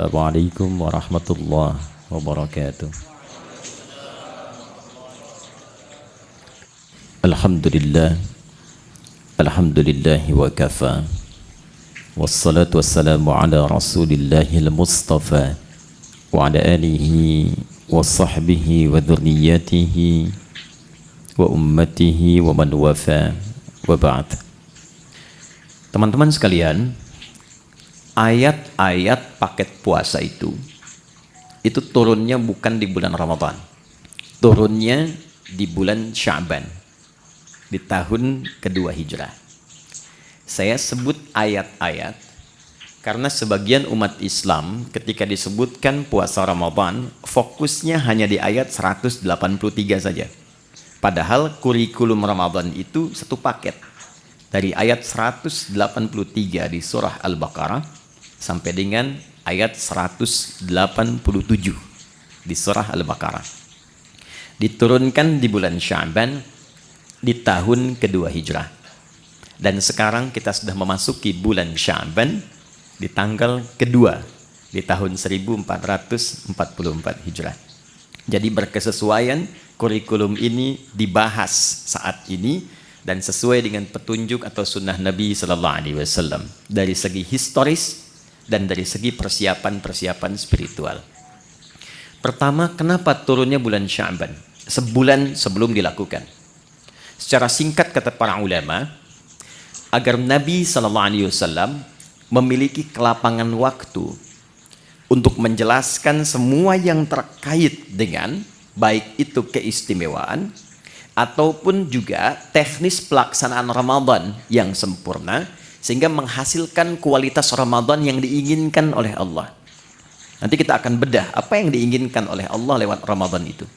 Assalamualaikum warahmatullahi wabarakatuh. Alhamdulillah, alhamdulillahi wa kafa. Wassalatu wassalamu ala rasulillahil mustafa wa ala alihi wa sahbihi wa dhurriyyatihi wa ummatihi wa man wafa wa ba'd. Teman-teman sekalian, ayat-ayat paket puasa itu turunnya bukan di bulan Ramadan, turunnya di bulan Sya'ban, di tahun kedua Hijrah. Saya sebut ayat-ayat karena sebagian umat Islam ketika disebutkan puasa Ramadan fokusnya hanya di ayat 183 saja, padahal kurikulum Ramadan itu satu paket dari ayat 183 di surah Al-Baqarah sampai dengan ayat 187 di surah Al-Baqarah. Diturunkan di bulan Sya'ban di tahun kedua Hijrah. Dan sekarang kita sudah memasuki bulan Sya'ban di tanggal kedua di tahun 1444 Hijrah. Jadi berkesesuaian kurikulum ini dibahas saat ini dan sesuai dengan petunjuk atau sunnah Nabi Sallallahu Alaihi Wasallam dari segi historis dan dari segi persiapan spiritual. Pertama, kenapa turunnya bulan Sya'ban? Sebulan sebelum dilakukan. Secara singkat kata para ulama, agar Nabi Sallallahu Alaihi Wasallam memiliki kelapangan waktu untuk menjelaskan semua yang terkait dengan baik itu keistimewaan ataupun juga teknis pelaksanaan Ramadan yang sempurna sehingga menghasilkan kualitas Ramadan yang diinginkan oleh Allah. Nanti kita akan bedah apa yang diinginkan oleh Allah lewat Ramadan itu.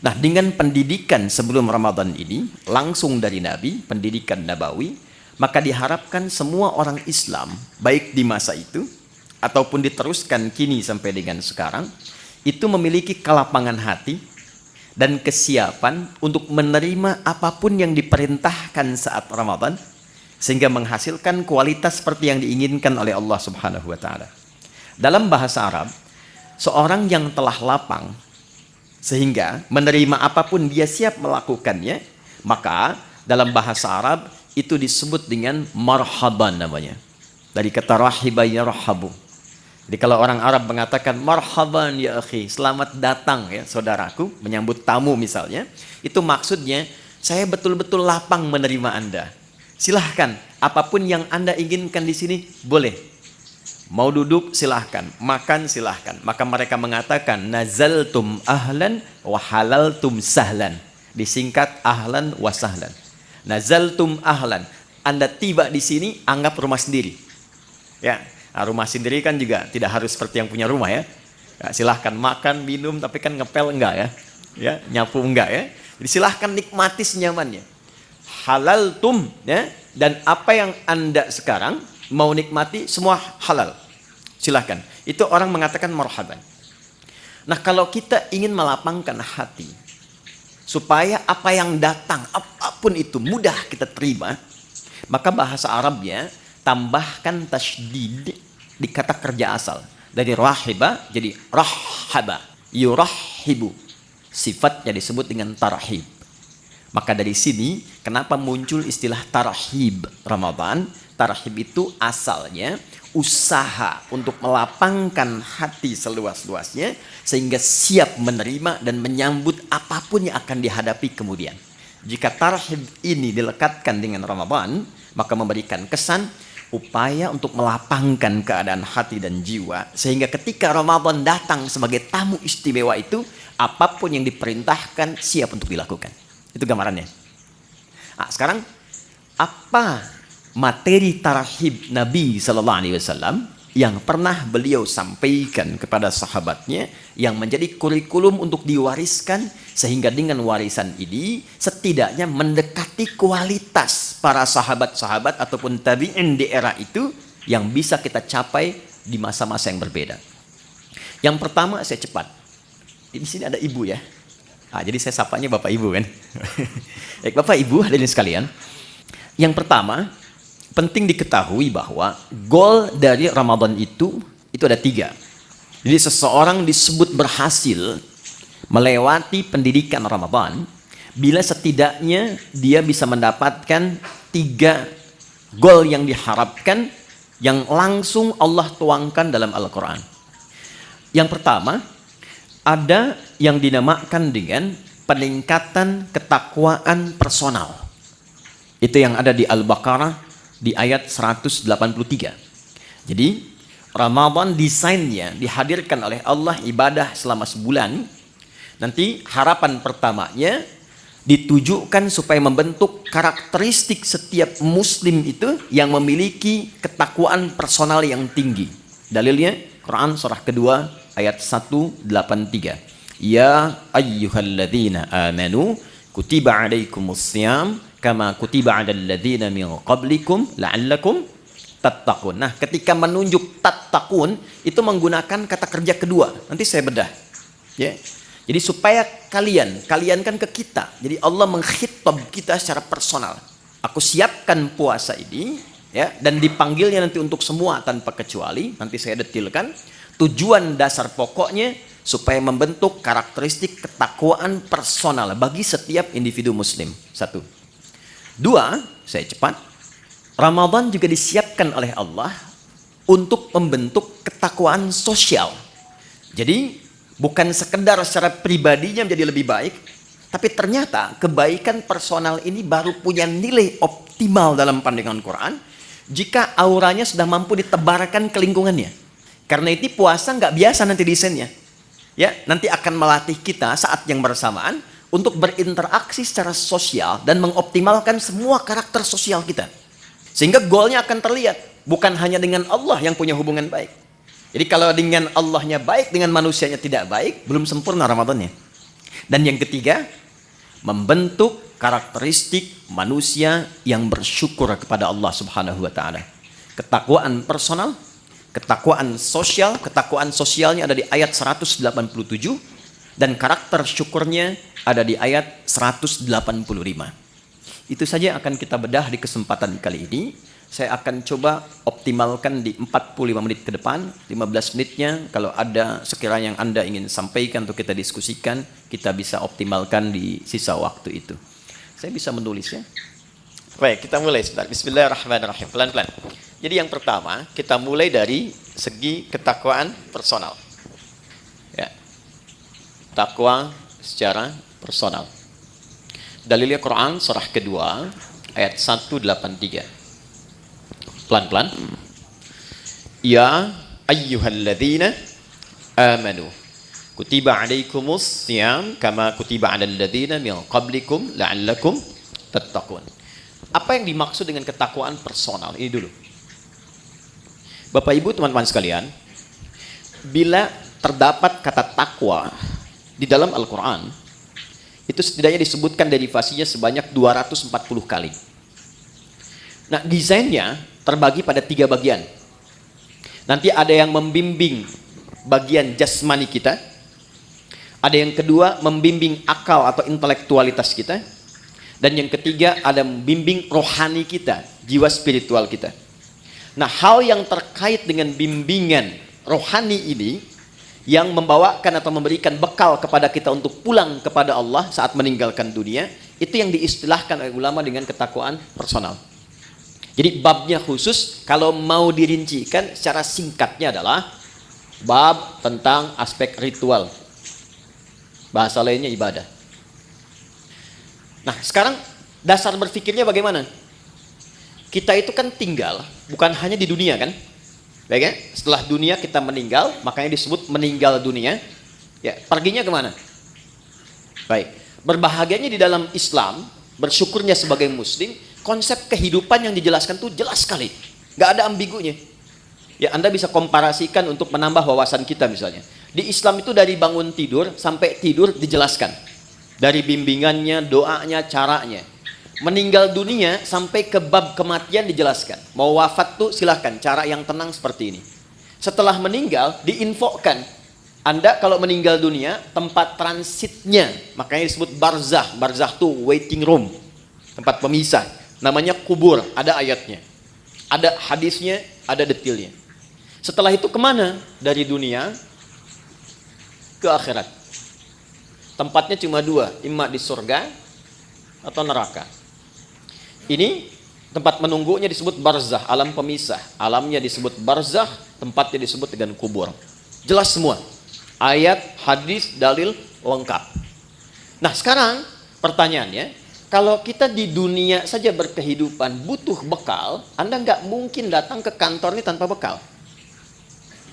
Nah, dengan pendidikan sebelum Ramadan ini langsung dari Nabi, pendidikan Nabawi, maka diharapkan semua orang Islam baik di masa itu ataupun diteruskan kini sampai dengan sekarang itu memiliki kelapangan hati dan kesiapan untuk menerima apapun yang diperintahkan saat Ramadan sehingga menghasilkan kualitas seperti yang diinginkan oleh Allah Subhanahu wa taala. Dalam bahasa Arab, seorang yang telah lapang sehingga menerima apapun dia siap melakukannya, maka dalam bahasa Arab itu disebut dengan marhaban namanya. Dari kata rahiba yarhabu. Jadi kalau orang Arab mengatakan marhaban ya akhi, selamat datang ya saudaraku, menyambut tamu misalnya, itu maksudnya saya betul-betul lapang menerima Anda. Silahkan, apapun yang Anda inginkan di sini boleh. Mau duduk silahkan, makan silahkan. Maka mereka mengatakan nazaltum ahlan wa halaltum sahlan. Disingkat ahlan wa sahlan. Nazaltum ahlan, Anda tiba di sini anggap rumah sendiri. Ya. Nah, rumah sendiri kan juga tidak harus seperti yang punya rumah ya. Ya, silahkan makan, minum, tapi kan ngepel enggak ya. Ya, nyapu enggak ya. Jadi silahkan nikmati senyamannya. Halal tum ya, dan apa yang Anda sekarang mau nikmati semua halal. Silahkan. Itu orang mengatakan marhaban. Nah, kalau kita ingin melapangkan hati supaya apa yang datang apapun itu mudah kita terima, maka bahasa Arabnya tambahkan tasydid di kata kerja asal. Dari rahiba jadi rahaba, yurahibu. Sifatnya disebut dengan tarhib. Maka dari sini kenapa muncul istilah tarhib Ramadan? Tarhib itu asalnya usaha untuk melapangkan hati seluas-luasnya sehingga siap menerima dan menyambut apapun yang akan dihadapi kemudian. Jika tarhib ini dilekatkan dengan Ramadan, maka memberikan kesan upaya untuk melapangkan keadaan hati dan jiwa sehingga ketika Ramadan datang sebagai tamu istimewa itu apapun yang diperintahkan siap untuk dilakukan. Itu gambarannya. Nah, sekarang apa materi tarhib Nabi Sallallahu Alaihi Wasallam yang pernah beliau sampaikan kepada sahabatnya yang menjadi kurikulum untuk diwariskan sehingga dengan warisan ini setidaknya mendekati kualitas para sahabat-sahabat ataupun tabi'in di era itu yang bisa kita capai di masa-masa yang berbeda. Yang pertama, saya cepat. Di sini ada ibu ya. Nah, jadi saya sapanya Bapak Ibu kan. Baik, Bapak Ibu hadirin sekalian. Yang pertama, penting diketahui bahwa goal dari Ramadan itu ada 3. Jadi seseorang disebut berhasil melewati pendidikan Ramadan bila setidaknya dia bisa mendapatkan 3 gol yang diharapkan yang langsung Allah tuangkan dalam Al-Quran. Yang pertama, ada yang dinamakan dengan peningkatan ketakwaan personal. Itu yang ada di Al-Baqarah di ayat 183. Jadi Ramadan desainnya dihadirkan oleh Allah ibadah selama sebulan. Nanti harapan pertamanya ditujukan supaya membentuk karakteristik setiap muslim itu yang memiliki ketakwaan personal yang tinggi. Dalilnya Quran surah kedua ayat 183. Ya ayyuhalladzina amanu kutiba alaikumussyam kama kutiba alal ladzina min qablikum la'allakum tattaqun. Nah, ketika menunjuk tattaqun itu menggunakan kata kerja kedua. Nanti saya bedah. Ya. Jadi supaya kalian kan ke kita. Jadi Allah mengkhitab kita secara personal. Aku siapkan puasa ini ya, dan dipanggilnya nanti untuk semua tanpa kecuali. Nanti saya detilkan. Tujuan dasar pokoknya supaya membentuk karakteristik ketakwaan personal bagi setiap individu muslim. 1. 2, saya cepat. Ramadan juga disiapkan oleh Allah untuk membentuk ketakwaan sosial. Jadi bukan sekedar secara pribadinya menjadi lebih baik, tapi ternyata kebaikan personal ini baru punya nilai optimal dalam pandangan Quran jika auranya sudah mampu ditebarkan ke lingkungannya. Karena itu puasa nggak biasa nanti desainnya. Ya, nanti akan melatih kita saat yang bersamaan untuk berinteraksi secara sosial dan mengoptimalkan semua karakter sosial kita. Sehingga goalnya akan terlihat bukan hanya dengan Allah yang punya hubungan baik. Jadi kalau dengan Allahnya baik, dengan manusianya tidak baik, belum sempurna Ramadannya. Dan yang ketiga, membentuk karakteristik manusia yang bersyukur kepada Allah Subhanahu wa taala. Ketakwaan personal, ketakwaan sosialnya ada di ayat 187 dan karakter syukurnya ada di ayat 185. Itu saja akan kita bedah di kesempatan kali ini. Saya akan coba optimalkan di 45 menit ke depan. 15 menitnya kalau ada sekiranya yang Anda ingin sampaikan untuk kita diskusikan, kita bisa optimalkan di sisa waktu itu. Saya bisa menulis ya. Baik, kita mulai sebentar. Bismillahirrahmanirrahim. Pelan-pelan. Jadi yang pertama, kita mulai dari segi ketakwaan personal. Ya. Takwa secara personal. Dalilnya Quran surah kedua ayat 183. Pelan-pelan. Ya ayyuhalladzina amanu kutiba alaikumus syiyam kama kutiba alal ladzina min qablikum la'allakum tattaqun. Apa yang dimaksud dengan ketakwaan personal? Ini dulu. Bapak Ibu, teman-teman sekalian, bila terdapat kata takwa di dalam Al-Qur'an, itu setidaknya disebutkan derivasinya sebanyak 240 kali. Nah, desainnya terbagi pada 3 bagian. Nanti ada yang membimbing bagian jasmani kita, ada yang kedua membimbing akal atau intelektualitas kita, dan yang ketiga ada membimbing rohani kita, jiwa spiritual kita. Nah, hal yang terkait dengan bimbingan rohani ini yang membawakan atau memberikan bekal kepada kita untuk pulang kepada Allah saat meninggalkan dunia, itu yang diistilahkan oleh ulama dengan ketakwaan personal. Jadi babnya khusus, kalau mau dirincikan secara singkatnya adalah bab tentang aspek ritual. Bahasa lainnya ibadah. Nah, sekarang dasar berpikirnya bagaimana? Kita itu kan tinggal, bukan hanya di dunia kan? Baik ya? Setelah dunia kita meninggal, makanya disebut meninggal dunia. Ya, perginya kemana? Baik. Berbahagianya di dalam Islam, bersyukurnya sebagai muslim, konsep kehidupan yang dijelaskan tuh jelas sekali, nggak ada ambigunya. Ya, Anda bisa komparasikan untuk menambah wawasan kita misalnya. Di Islam itu dari bangun tidur sampai tidur dijelaskan, dari bimbingannya, doanya, caranya. Meninggal dunia sampai ke bab kematian dijelaskan. Mau wafat tuh silahkan, cara yang tenang seperti ini. Setelah meninggal diinfokan, Anda kalau meninggal dunia tempat transitnya, makanya disebut barzah. Barzah tuh waiting room, tempat pemisah. Namanya kubur, ada ayatnya, ada hadisnya, ada detailnya. Setelah itu kemana? Dari dunia ke akhirat. Tempatnya cuma dua, imma di surga atau neraka. Ini tempat menunggunya disebut barzah, alam pemisah. Alamnya disebut barzah, tempatnya disebut dengan kubur. Jelas semua. Ayat, hadis, dalil lengkap. Nah sekarang pertanyaannya, kalau kita di dunia saja berkehidupan butuh bekal, Anda nggak mungkin datang ke kantor ini tanpa bekal.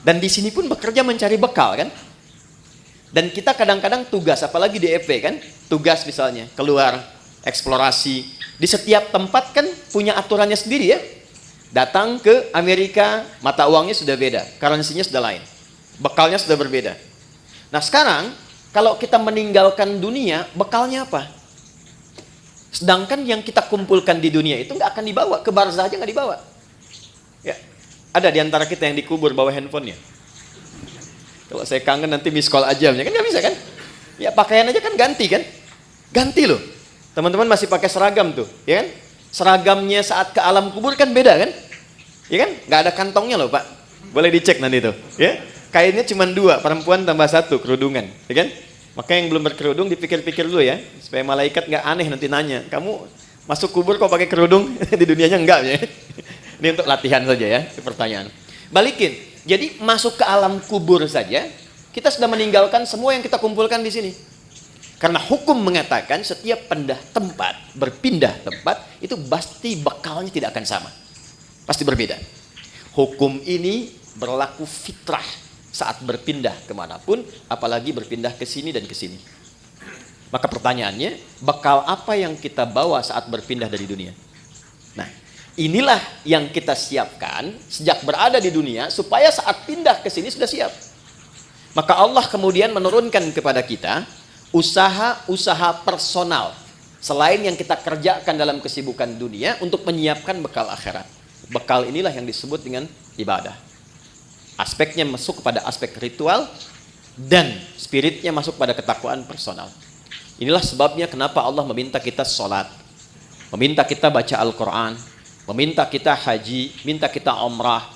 Dan di sini pun bekerja mencari bekal kan? Dan kita kadang-kadang tugas, apalagi di EP kan, tugas misalnya keluar eksplorasi di setiap tempat kan punya aturannya sendiri ya. Datang ke Amerika, mata uangnya sudah beda, currency-nya sudah lain, bekalnya sudah berbeda. Nah sekarang kalau kita meninggalkan dunia, bekalnya apa? Sedangkan yang kita kumpulkan di dunia itu nggak akan dibawa, ke barzah aja nggak dibawa. Ya, ada di antara kita yang dikubur bawa handphonenya. Kalau saya kangen nanti miss call aja, kan nggak bisa kan? Ya pakaian aja kan ganti kan? Ganti loh. Teman-teman masih pakai seragam tuh, ya kan? Seragamnya saat ke alam kubur kan beda kan? Ya kan? Nggak ada kantongnya loh Pak. Boleh dicek nanti tuh, ya? Kainnya cuma 2, perempuan tambah 1, kerudungan, ya kan? Maka yang belum berkerudung dipikir-pikir dulu ya, supaya malaikat nggak aneh nanti nanya, kamu masuk kubur kok pakai kerudung? Di dunianya enggak ya? Ini untuk latihan saja ya, itu pertanyaan. Balikin. Jadi masuk ke alam kubur saja, kita sudah meninggalkan semua yang kita kumpulkan di sini. Karena hukum mengatakan setiap berpindah tempat, itu pasti bekalnya tidak akan sama. Pasti berbeda. Hukum ini berlaku fitrah saat berpindah kemanapun, apalagi berpindah ke sini dan ke sini. Maka pertanyaannya, bekal apa yang kita bawa saat berpindah dari dunia? Nah, inilah yang kita siapkan sejak berada di dunia supaya saat pindah ke sini sudah siap. Maka Allah kemudian menurunkan kepada kita usaha-usaha personal selain yang kita kerjakan dalam kesibukan dunia untuk menyiapkan bekal akhirat. Bekal inilah yang disebut dengan ibadah. Aspeknya masuk kepada aspek ritual dan spiritnya masuk pada ketakwaan personal. Inilah sebabnya kenapa Allah meminta kita sholat, meminta kita baca Al-Quran, meminta kita haji, minta kita umrah.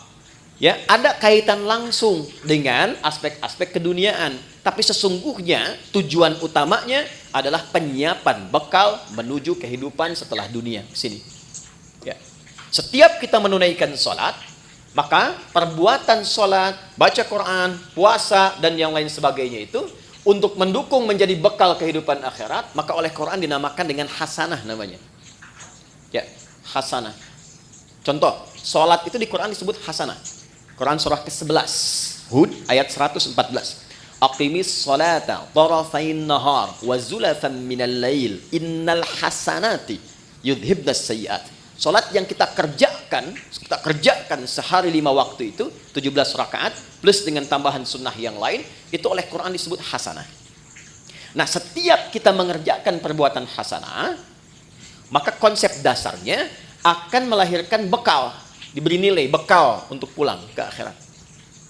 Ya, ada kaitan langsung dengan aspek-aspek keduniaan. Tapi sesungguhnya tujuan utamanya adalah penyiapan bekal menuju kehidupan setelah dunia sini. Ya. Setiap kita menunaikan sholat, maka perbuatan sholat, baca Quran, puasa, dan yang lain sebagainya itu untuk mendukung menjadi bekal kehidupan akhirat, maka oleh Quran dinamakan dengan hasanah namanya. Ya, hasanah. Contoh, sholat itu di Quran disebut hasanah. Quran surah ke-11, Hud ayat 114. Aqimis sholata tarafain nahar wa zulafan minal lail innal hasanati yudhibnas sayyiat. Salat yang kita kerjakan sehari 5 waktu itu 17 rakaat plus dengan tambahan sunnah yang lain, itu oleh Quran disebut hasanah. Nah, setiap kita mengerjakan perbuatan hasanah, maka konsep dasarnya akan melahirkan bekal, diberi nilai bekal untuk pulang ke akhirat.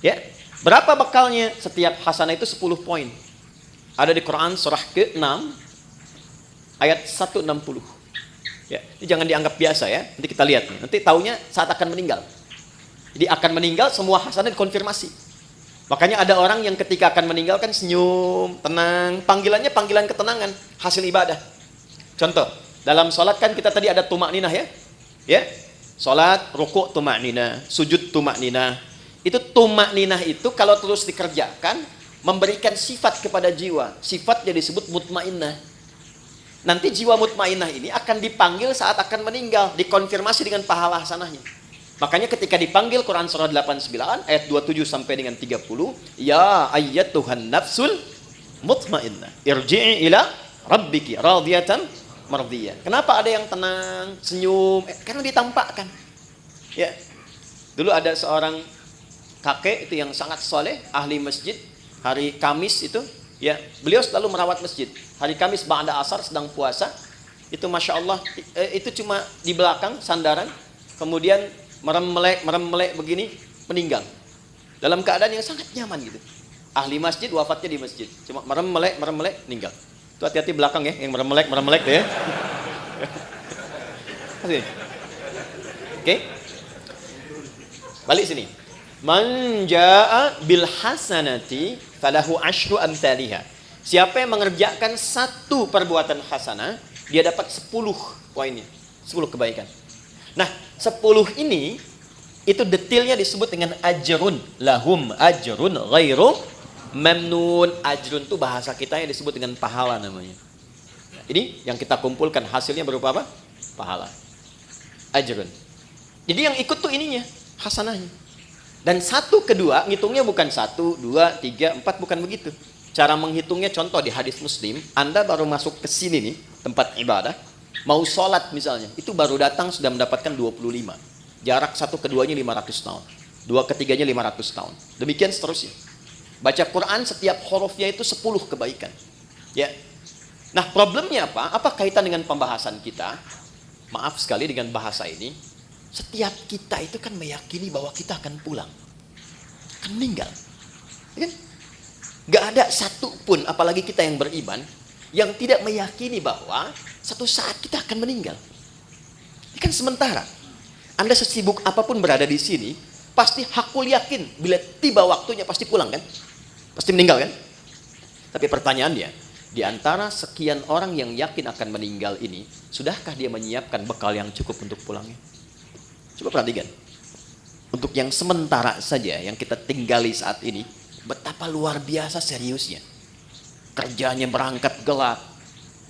Ya, berapa bekalnya? Setiap hasanah itu 10 poin. Ada di Quran surah ke-6 ayat 160. Ya, ini jangan dianggap biasa ya. Nanti kita lihat nih. Nanti taunya saat akan meninggal. Jadi akan meninggal semua hasanah dikonfirmasi. Makanya ada orang yang ketika akan meninggal kan senyum, tenang. Panggilannya panggilan ketenangan, hasil ibadah. Contoh, dalam sholat kan kita tadi ada tumak ninah ya. Ya, sholat, rukuk tumak ninah, sujud tumak ninah. Itu tumak ninah itu kalau terus dikerjakan memberikan sifat kepada jiwa. Sifatnya disebut mutmainnah. Nanti jiwa mutmainnah ini akan dipanggil saat akan meninggal, dikonfirmasi dengan pahala hasanahnya. Makanya ketika dipanggil Quran surah 89 ayat 27 sampai dengan 30, ya ayyatuhan nafsul mutmainnah, irji'i ila rabbiki radiyatan mardiyah. Kenapa ada yang tenang, senyum? Karena ditampakkan. Ya. Dulu ada seorang kakek itu yang sangat soleh, ahli masjid, hari Kamis itu, ya, beliau selalu merawat masjid. Hari Kamis ba'da asar sedang puasa, itu Masya Allah, itu cuma di belakang sandaran, kemudian merem-melek begini, meninggal. Dalam keadaan yang sangat nyaman gitu. Ahli masjid, wafatnya di masjid. Cuma merem-melek, meninggal. Itu hati-hati belakang ya, yang merem-melek tuh ya. Oke. Balik sini. Man jaa bil hasanati falahu asyru amsalihha. Siapa yang mengerjakan satu perbuatan hasanah, dia dapat 10 poinnya, 10 kebaikan. Nah, 10 ini itu detailnya disebut dengan ajrun, lahum ajrun ghairu mamnun. Ajrun itu bahasa kita yang disebut dengan pahala namanya. Ini yang kita kumpulkan hasilnya berupa apa? Pahala. Ajrun. Jadi yang ikut tuh ininya, hasanahnya. Dan 1 ke 2 ngitungnya bukan 1, 2, 3, 4, bukan begitu. Cara menghitungnya contoh di hadis Muslim, Anda baru masuk ke sini nih, tempat ibadah, mau sholat misalnya, itu baru datang sudah mendapatkan 25. Jarak 1 ke 2-nya 500 tahun. 2 ke 3-nya 500 tahun. Demikian seterusnya. Baca Quran setiap hurufnya itu 10 kebaikan. Ya. Nah, problemnya apa? Apa kaitan dengan pembahasan kita? Maaf sekali dengan bahasa ini. Setiap kita itu kan meyakini bahwa kita akan pulang. Akan meninggal. Ya kan? Gak ada satu pun, apalagi kita yang beriman, yang tidak meyakini bahwa satu saat kita akan meninggal. Ini kan sementara. Anda sesibuk apapun berada di sini, pasti hakul yakin bila tiba waktunya pasti pulang kan? Pasti meninggal kan? Tapi pertanyaannya, di antara sekian orang yang yakin akan meninggal ini, sudahkah dia menyiapkan bekal yang cukup untuk pulangnya? Coba perhatikan. Untuk yang sementara saja, yang kita tinggali saat ini, betapa luar biasa seriusnya. Kerjanya berangkat gelap,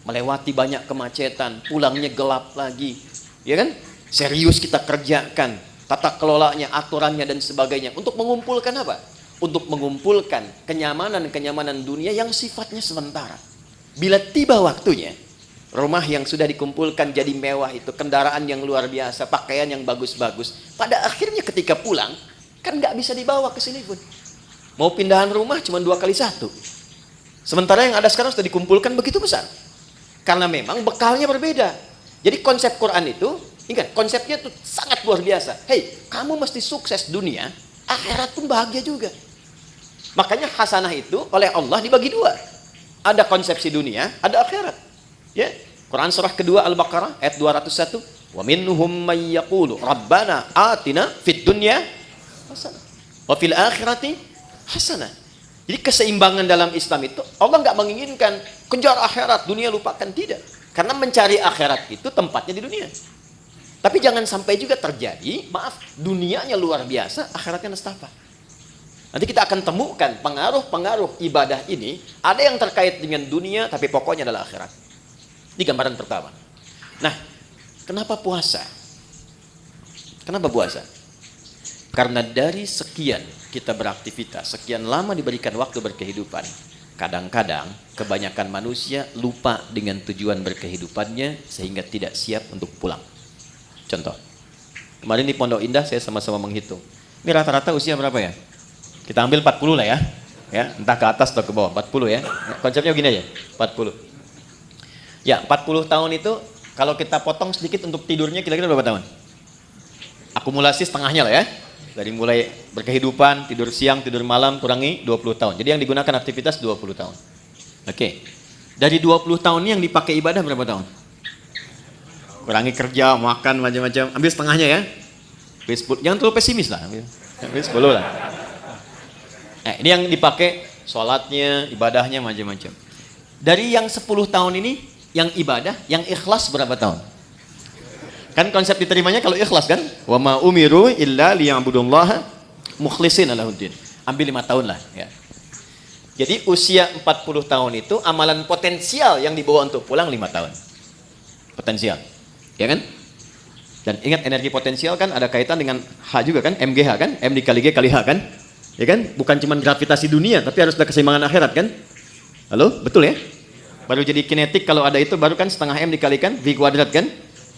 melewati banyak kemacetan, pulangnya gelap lagi. Ya kan? Serius kita kerjakan, tata kelolanya, aturannya dan sebagainya. Untuk mengumpulkan apa? Untuk mengumpulkan kenyamanan-kenyamanan dunia yang sifatnya sementara. Bila tiba waktunya, rumah yang sudah dikumpulkan jadi mewah itu, kendaraan yang luar biasa, pakaian yang bagus-bagus. Pada akhirnya ketika pulang, kan nggak bisa dibawa ke sini pun. Mau pindahan rumah cuma 2 kali 1. Sementara yang ada sekarang sudah dikumpulkan begitu besar. Karena memang bekalnya berbeda. Jadi konsep Quran itu, ingat, konsepnya itu sangat luar biasa. Hei, kamu mesti sukses dunia, akhirat pun bahagia juga. Makanya hasanah itu oleh Allah dibagi 2. Ada konsepsi dunia, ada akhirat. Ya, Quran surah kedua Al-Baqarah ayat 201. Wa minhum may yaqulu rabbana atina fid dunya hasanah wa fil akhirati hasanah. Jadi keseimbangan dalam Islam itu Allah nggak menginginkan kejar akhirat, dunia lupakan, tidak. Karena mencari akhirat itu tempatnya di dunia. Tapi jangan sampai juga terjadi, maaf, dunianya luar biasa, akhiratnya nestapa. Nanti kita akan temukan pengaruh-pengaruh ibadah ini, ada yang terkait dengan dunia, tapi pokoknya adalah akhirat. Ini gambaran pertama. Nah, kenapa puasa? Kenapa puasa? Karena dari sekian kita beraktivitas, sekian lama diberikan waktu berkehidupan, kadang-kadang kebanyakan manusia lupa dengan tujuan berkehidupannya sehingga tidak siap untuk pulang. Contoh, kemarin di Pondok Indah saya sama-sama menghitung. Ini rata-rata usia berapa ya? Kita ambil 40 lah ya. Ya, entah ke atas atau ke bawah, 40 ya. Konsepnya begini aja, 40. Ya, 40 tahun itu kalau kita potong sedikit untuk tidurnya kira-kira berapa tahun? Akumulasi setengahnya lah ya. Dari mulai berkehidupan, tidur siang, tidur malam, kurangi 20 tahun. Jadi yang digunakan aktivitas 20 tahun. Oke. Dari 20 tahun ini yang dipakai ibadah berapa tahun? Kurangi kerja, makan, macam-macam. Ambil setengahnya ya. Jangan terlalu pesimis lah. Ambil 10 lah. Nah, ini yang dipakai sholatnya, ibadahnya, macam-macam. Dari yang 10 tahun ini, yang ibadah, yang ikhlas berapa tahun? Kan konsep diterimanya kalau ikhlas kan? Wa ma umiru illa liya'budullaha mukhlishina lahuddin. Ambil 5 tahun lah ya. Jadi usia 40 tahun itu amalan potensial yang dibawa untuk pulang 5 tahun. Potensial. Ya kan? Dan ingat energi potensial kan ada kaitan dengan H juga kan? MGH kan? M dikali G kali H kan? Ya kan? Bukan cuma gravitasi dunia, tapi harus ada keseimbangan akhirat kan? Halo? Betul ya? Baru jadi kinetik kalau ada itu baru kan setengah M dikalikan V kuadrat kan?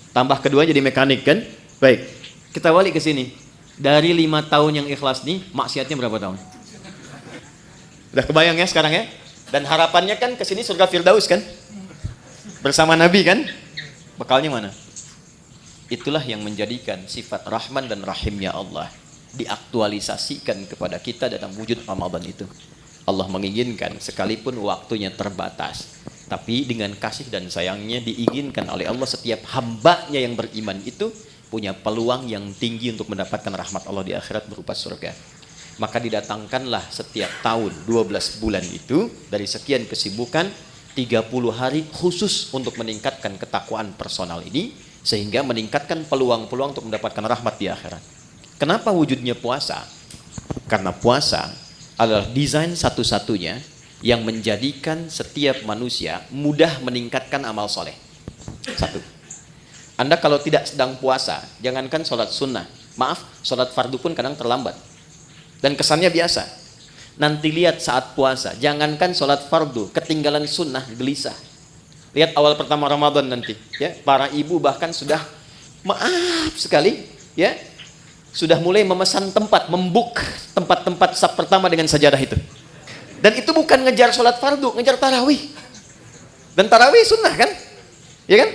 Tambah kedua jadi mekanik kan? Baik. Kita balik ke sini. Dari 5 tahun yang ikhlas nih, maksiatnya berapa tahun? Udah kebayang ya sekarang ya? Dan harapannya kan ke sini surga Firdaus kan? Bersama Nabi kan? Bekalnya mana? Itulah yang menjadikan sifat Rahman dan Rahimnya Allah diaktualisasikan kepada kita dalam wujud Ramadan itu. Allah menginginkan sekalipun waktunya terbatas, tapi dengan kasih dan sayangnya diinginkan oleh Allah setiap hambanya yang beriman itu punya peluang yang tinggi untuk mendapatkan rahmat Allah di akhirat berupa surga. Maka didatangkanlah setiap tahun 12 bulan itu dari sekian kesibukan 30 hari khusus untuk meningkatkan ketakwaan personal ini, sehingga meningkatkan peluang-peluang untuk mendapatkan rahmat di akhirat. Kenapa wujudnya puasa? Karena puasa adalah desain satu-satunya yang menjadikan setiap manusia mudah meningkatkan amal soleh. Satu, Anda kalau tidak sedang puasa, jangankan sholat sunnah, maaf, sholat fardu pun kadang terlambat. Dan kesannya biasa. Nanti lihat saat puasa, jangankan sholat fardu, ketinggalan sunnah, gelisah. Lihat awal pertama Ramadan nanti, ya, para ibu bahkan sudah maaf sekali, ya, sudah mulai memesan tempat, membuk tempat-tempat saf pertama dengan sajadah itu. Dan itu bukan ngejar sholat fardu, ngejar tarawih. Dan tarawih sunnah kan, ya kan?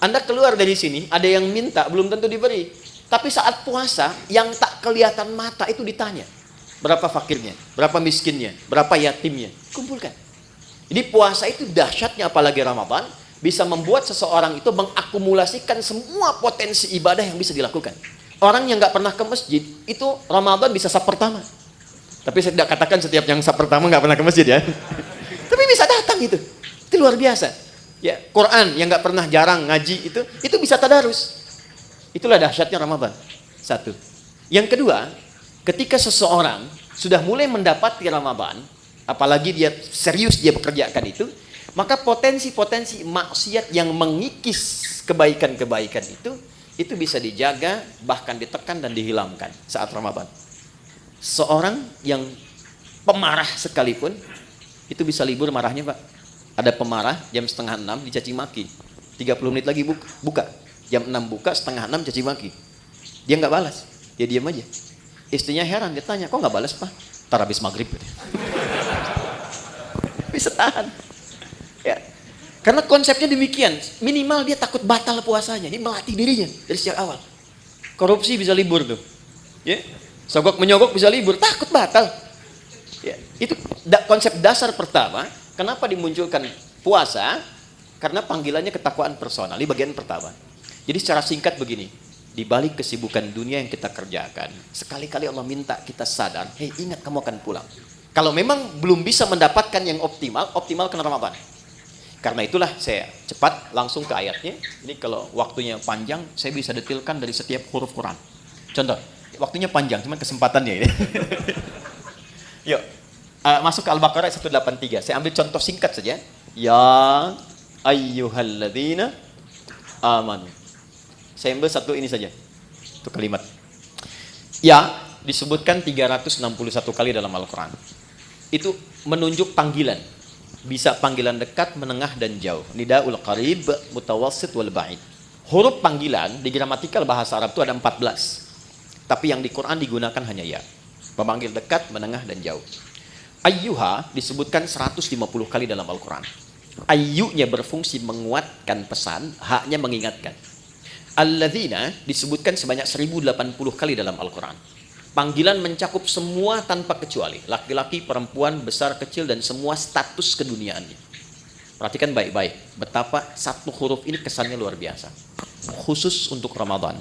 Anda keluar dari sini, ada yang minta, belum tentu diberi. Tapi saat puasa, yang tak kelihatan mata itu ditanya. Berapa fakirnya, berapa miskinnya, berapa yatimnya, kumpulkan. Jadi puasa itu dahsyatnya, apalagi Ramadan, bisa membuat seseorang itu mengakumulasikan semua potensi ibadah yang bisa dilakukan. Orang yang nggak pernah ke masjid, itu Ramadan bisa saf pertama. Tapi saya tidak katakan setiap yang saf pertama nggak pernah ke masjid ya. Tapi bisa datang itu luar biasa. Ya, Quran yang nggak pernah, jarang ngaji itu bisa tadarus. Itulah dahsyatnya Ramadan. Satu. Yang kedua, ketika seseorang sudah mulai mendapati Ramadan, apalagi dia serius dia bekerjakan itu, maka potensi-potensi maksiat yang mengikis kebaikan-kebaikan itu bisa dijaga, bahkan ditekan dan dihilangkan saat Ramadan. Seorang yang pemarah sekalipun, itu bisa libur marahnya, Pak. Ada pemarah jam 5:30 dicaci maki, 30 menit lagi buka. Jam 6 buka, 5:30 caci maki. Dia nggak balas, dia diam aja. Istrinya heran, dia tanya, kok nggak balas, Pak? Ntar habis maghrib. Bisa tahan. Ya. Karena konsepnya demikian, minimal dia takut batal puasanya, dia melatih dirinya dari sejak awal. Korupsi bisa libur tuh, ya. Sogok menyogok bisa libur, takut batal. Ya. Itu konsep dasar pertama. Kenapa dimunculkan puasa? Karena panggilannya ketakwaan personal, di bagian pertama. Jadi secara singkat begini, di balik kesibukan dunia yang kita kerjakan, sekali-kali Allah minta kita sadar, hei, ingat kamu akan pulang. Kalau memang belum bisa mendapatkan yang optimalkan Ramadan. Karena itulah saya cepat langsung ke ayatnya. Ini kalau waktunya panjang, saya bisa detilkan dari setiap huruf Quran. Contoh, waktunya panjang, cuman kesempatannya ini. Yuk, masuk ke Al-Baqarah 183. Saya ambil contoh singkat saja. Ya ayyuhalladzina amanu. Saya ambil satu ini saja. Itu kalimat. Ya, disebutkan 361 kali dalam Al-Quran. Itu menunjuk panggilan. Bisa panggilan dekat, menengah, dan jauh. Nidaul qarib, mutawassit, wal ba'id. Huruf panggilan di gramatikal bahasa Arab itu ada 14. Tapi yang di Quran digunakan hanya ya. Memanggil dekat, menengah, dan jauh. Ayyuha disebutkan 150 kali dalam Al-Quran. Ayyunya berfungsi menguatkan pesan, haknya mengingatkan. Alladzina disebutkan sebanyak 1080 kali dalam Al-Quran. Panggilan mencakup semua tanpa kecuali. Laki-laki, perempuan, besar, kecil, dan semua status keduniaannya. Perhatikan baik-baik. Betapa satu huruf ini kesannya luar biasa. Khusus untuk Ramadan.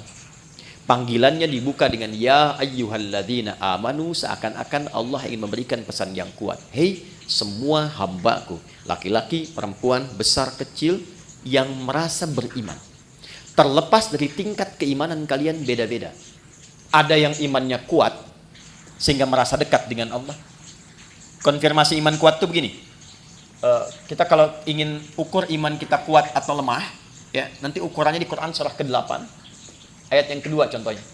Panggilannya dibuka dengan ya ayyuhalladzina amanu, seakan-akan Allah ingin memberikan pesan yang kuat. Hei, semua hambaku, laki-laki, perempuan, besar, kecil, yang merasa beriman. Terlepas dari tingkat keimanan kalian beda-beda. Ada yang imannya kuat sehingga merasa dekat dengan Allah. Konfirmasi iman kuat itu begini. Kita kalau ingin ukur iman kita kuat atau lemah, ya, nanti ukurannya di Quran surah ke-8 ayat yang kedua contohnya.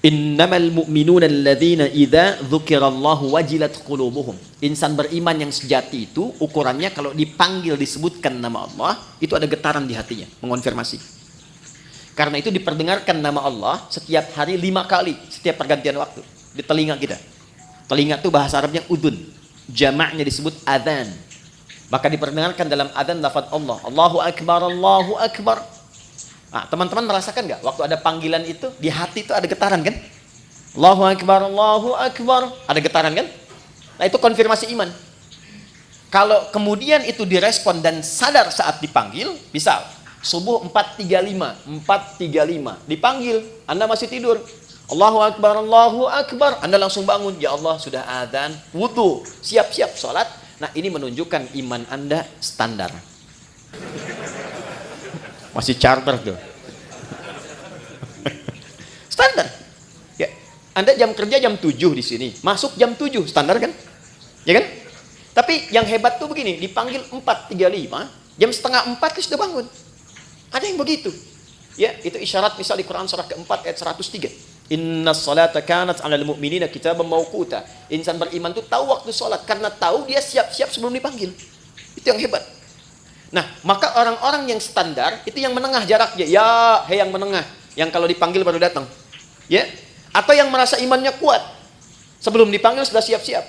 Innamal mu'minuna alladzina idza dzukirallahu wajilat qulubuhum. Insan beriman yang sejati itu ukurannya kalau dipanggil disebutkan nama Allah, itu ada getaran di hatinya, mengonfirmasi. Karena itu diperdengarkan nama Allah setiap hari 5 kali, setiap pergantian waktu di telinga kita. Telinga itu bahasa Arabnya udun, jamaknya disebut adzan. Maka diperdengarkan dalam adzan lafaz Allah, Allahu Akbar, Allahu Akbar. Nah, teman-teman merasakan nggak waktu ada panggilan itu di hati itu ada getaran kan? Allahu Akbar, Allahu Akbar, ada getaran kan? Nah, itu konfirmasi iman. Kalau kemudian itu direspon dan sadar saat dipanggil, misal subuh 4.35 dipanggil, Anda masih tidur, Allahu Akbar, Allahu Akbar. Anda langsung bangun. Ya Allah, sudah adzan, wudu, siap-siap sholat. Nah, ini menunjukkan iman Anda standar. Masih charter tuh. Standar. Ya, Anda jam kerja jam 7 di sini. Masuk jam 7, standar kan? Ya kan? Tapi yang hebat tuh begini, dipanggil 4.35, jam setengah 4 sudah bangun. Ada yang begitu. Ya, itu isyarat misal di Quran surah keempat ayat 103. Inna salata kanat 'alal mu'minina kitaban mauquta. Insan beriman itu tahu waktu sholat karena tahu dia siap-siap sebelum dipanggil. Itu yang hebat. Nah, maka orang-orang yang standar itu yang menengah jaraknya. Ya, hei yang menengah, yang kalau dipanggil baru datang. Ya, atau yang merasa imannya kuat. Sebelum dipanggil sudah siap-siap.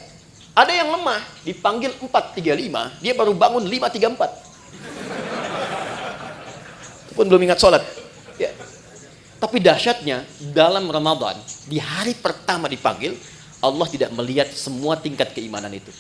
Ada yang lemah, dipanggil 4.35, dia baru bangun 5.34. Itu pun belum ingat sholat. Ya. Tapi dahsyatnya dalam Ramadan, di hari pertama dipanggil, Allah tidak melihat semua tingkat keimanan itu.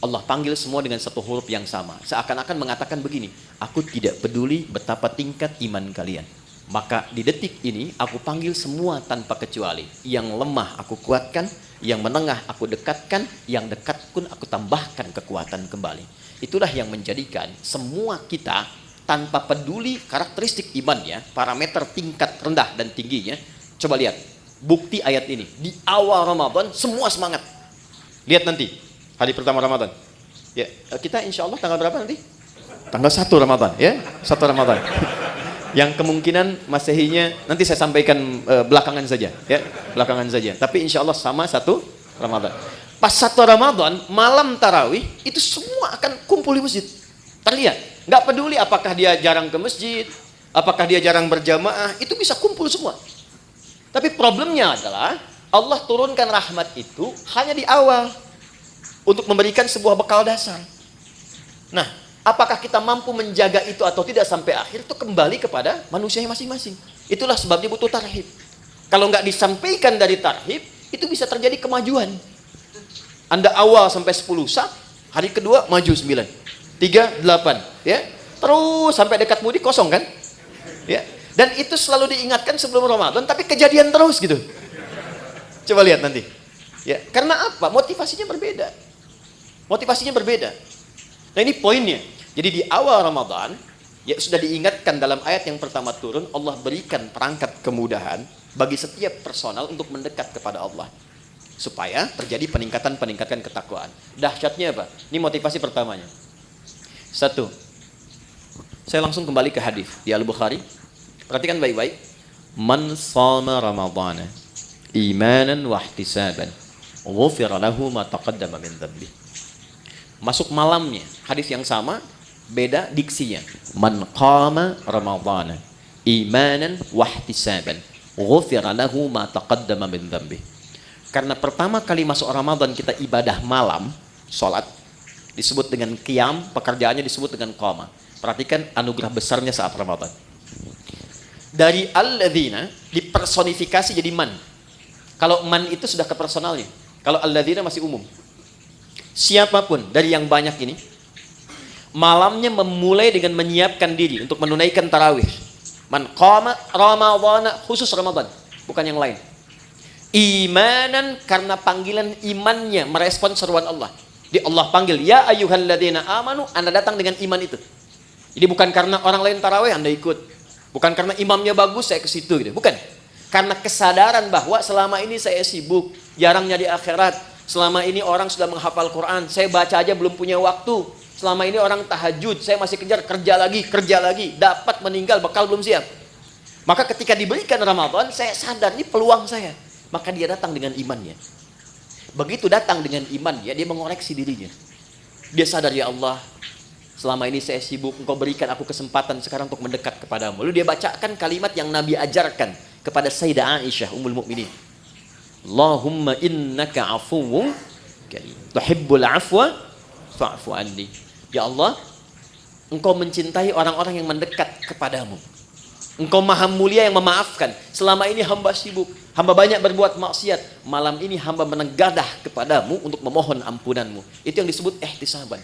Allah panggil semua dengan satu huruf yang sama. Seakan-akan mengatakan begini, aku tidak peduli betapa tingkat iman kalian. Maka di detik ini aku panggil semua tanpa kecuali. Yang lemah aku kuatkan, yang menengah aku dekatkan, yang dekat pun aku tambahkan kekuatan kembali. Itulah yang menjadikan semua kita tanpa peduli karakteristik imannya, parameter tingkat rendah dan tingginya. Coba lihat, bukti ayat ini. Di awal Ramadan semua semangat. Lihat nanti, hari pertama Ramadan. Ya, kita insya Allah tanggal berapa nanti? Tanggal 1 Ramadan, ya, 1 Ramadan. Yang kemungkinan Masehinya nanti saya sampaikan belakangan saja, ya, belakangan saja. Tapi insya Allah sama 1 Ramadan. Pas 1 Ramadan, malam tarawih, itu semua akan kumpul di masjid. Terlihat. Nggak peduli apakah dia jarang ke masjid, apakah dia jarang berjamaah, itu bisa kumpul semua. Tapi problemnya adalah Allah turunkan rahmat itu hanya di awal untuk memberikan sebuah bekal dasar. Nah, apakah kita mampu menjaga itu atau tidak sampai akhir, itu kembali kepada manusianya masing-masing. Itulah sebabnya butuh tarhib. Kalau nggak disampaikan dari tarhib, itu bisa terjadi kemajuan. Anda awal sampai 10 sak, hari kedua maju 9. 3, 8, ya, terus sampai dekat mudik kosong kan, ya, dan itu selalu diingatkan sebelum Ramadan, tapi kejadian terus gitu. Coba lihat nanti, ya, karena apa? Motivasinya berbeda, motivasinya berbeda. Nah ini poinnya. Jadi di awal Ramadan, ya sudah diingatkan dalam ayat yang pertama turun, Allah berikan perangkat kemudahan bagi setiap personal untuk mendekat kepada Allah, supaya terjadi peningkatan ketakwaan. Dahsyatnya apa? Ini motivasi pertamanya. 1, saya langsung kembali ke hadis di Al-Bukhari. Perhatikan baik-baik. Man shama Ramadhana imanan wa ihtisaban, ghufira lahu ma taqaddama min dhanbi. Masuk malamnya, hadis yang sama, beda diksinya. Man qama Ramadhana imanan wa ihtisaban, ghufira lahu ma taqaddama min dhanbi. Karena pertama kali masuk Ramadan kita ibadah malam, salat, disebut dengan qiyam, pekerjaannya disebut dengan qama. Perhatikan anugerah besarnya saat Ramadan. Dari alladzina dipersonifikasi jadi man. Kalau man itu sudah ke personalnya. Kalau alladzina masih umum. Siapapun dari yang banyak ini, malamnya memulai dengan menyiapkan diri untuk menunaikan tarawih. Man qama Ramadhana, khusus Ramadan, bukan yang lain. Imanan, karena panggilan imannya merespon seruan Allah. Di Allah panggil, ya ayyuhalladzina amanu, Anda datang dengan iman itu. Jadi bukan karena orang lain tarawih Anda ikut, bukan karena imamnya bagus saya ke situ gitu, bukan. Karena kesadaran bahwa selama ini saya sibuk, jarang nyari akhirat. Selama ini orang sudah menghafal Quran, saya baca aja belum punya waktu. Selama ini orang tahajud, saya masih kejar kerja lagi, dapat meninggal bekal belum siap. Maka ketika diberikan Ramadan, saya sadar ini peluang saya. Maka dia datang dengan imannya. Begitu datang dengan iman dia mengoreksi dirinya. Dia sadar, ya Allah, selama ini saya sibuk, Engkau berikan aku kesempatan sekarang untuk mendekat kepadamu. Lalu dia bacakan kalimat yang Nabi ajarkan kepada Sayyidah Aisyah Ummul Mukminin. Allahumma innaka afuwwun karim, tuhibbul afwa fa'fu anni. Ya Allah, Engkau mencintai orang-orang yang mendekat kepadamu. Engkau maha mulia yang memaafkan. Selama ini hamba sibuk, hamba banyak berbuat maksiat. Malam ini hamba menegadah kepadamu untuk memohon ampunanmu. Itu yang disebut ihtisaban.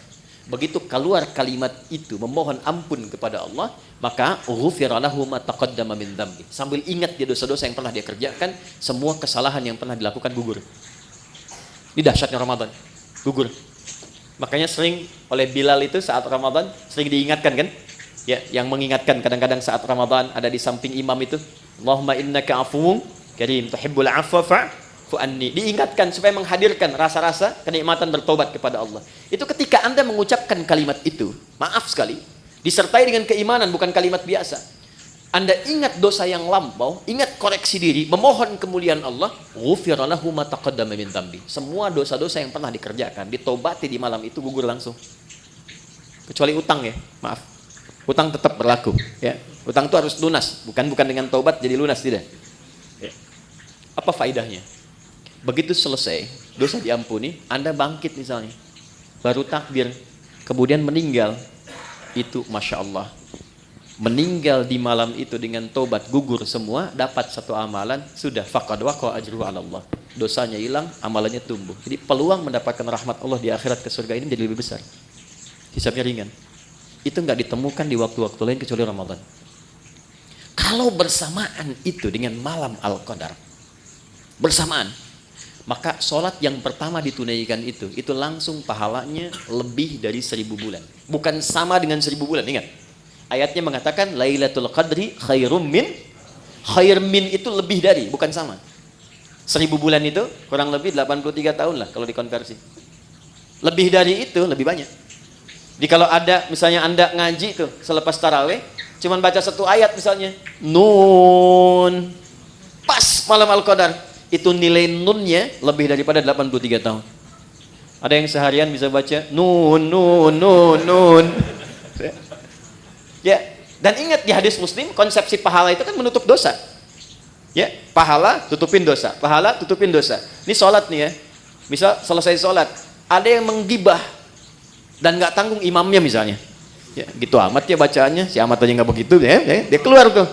Begitu keluar kalimat itu memohon ampun kepada Allah, maka ghufira lahu ma taqaddama min dzambi. Sambil ingat dia dosa-dosa yang pernah dia kerjakan, semua kesalahan yang pernah dilakukan gugur. Ini dahsyatnya Ramadan, gugur. Makanya sering oleh Bilal itu saat Ramadan sering diingatkan kan? Ya, yang mengingatkan kadang-kadang saat Ramadan ada di samping imam itu, Allahumma innaka afuwun karim tuhibbul afwa fa'fu anni. Diingatkan supaya menghadirkan rasa-rasa kenikmatan bertobat kepada Allah. Itu ketika Anda mengucapkan kalimat itu, maaf sekali, disertai dengan keimanan, bukan kalimat biasa. Anda ingat dosa yang lampau, ingat koreksi diri, memohon kemuliaan Allah, ghufira lahu ma taqaddama min dzambi. Semua dosa-dosa yang pernah dikerjakan, ditobati di malam itu gugur langsung. Kecuali utang ya, maaf. Utang tetap berlaku, ya. Utang itu harus lunas, bukan dengan taubat jadi lunas, tidak. Ya. Apa faedahnya? Begitu selesai, dosa diampuni, Anda bangkit misalnya, baru takbir, kemudian meninggal, itu Masya Allah. Meninggal di malam itu dengan taubat gugur semua, dapat satu amalan, sudah faqad waqa ajruhu 'ala Allah. Dosanya hilang, amalannya tumbuh. Jadi peluang mendapatkan rahmat Allah di akhirat ke surga ini menjadi lebih besar. Hisabnya ringan. Itu nggak ditemukan di waktu-waktu lain kecuali Ramadan. Kalau bersamaan itu dengan malam Al-Qadar, bersamaan, maka sholat yang pertama ditunaikan itu langsung pahalanya lebih dari 1000 bulan. Bukan sama dengan 1000 bulan, ingat. Ayatnya mengatakan Lailatul Qadri khairum min, khair min itu lebih dari, bukan sama. 1000 bulan itu kurang lebih 83 tahun lah kalau dikonversi. Lebih dari itu lebih banyak. Jadi kalau ada misalnya Anda ngaji tuh selepas tarawih, cuman baca satu ayat misalnya, Nun, pas malam Al-Qadar, itu nilai nunnya lebih daripada 83 tahun. Ada yang seharian bisa baca Nun, Nun, Nun, Nun. Ya, dan ingat di hadis Muslim, konsepsi pahala itu kan menutup dosa. Ya, pahala tutupin dosa, pahala tutupin dosa. Ini sholat nih ya, misal selesai sholat, ada yang menggibah dan nggak tanggung imamnya misalnya, ya gitu amat ya bacaannya, si amat aja nggak begitu ya, dia keluar tuh,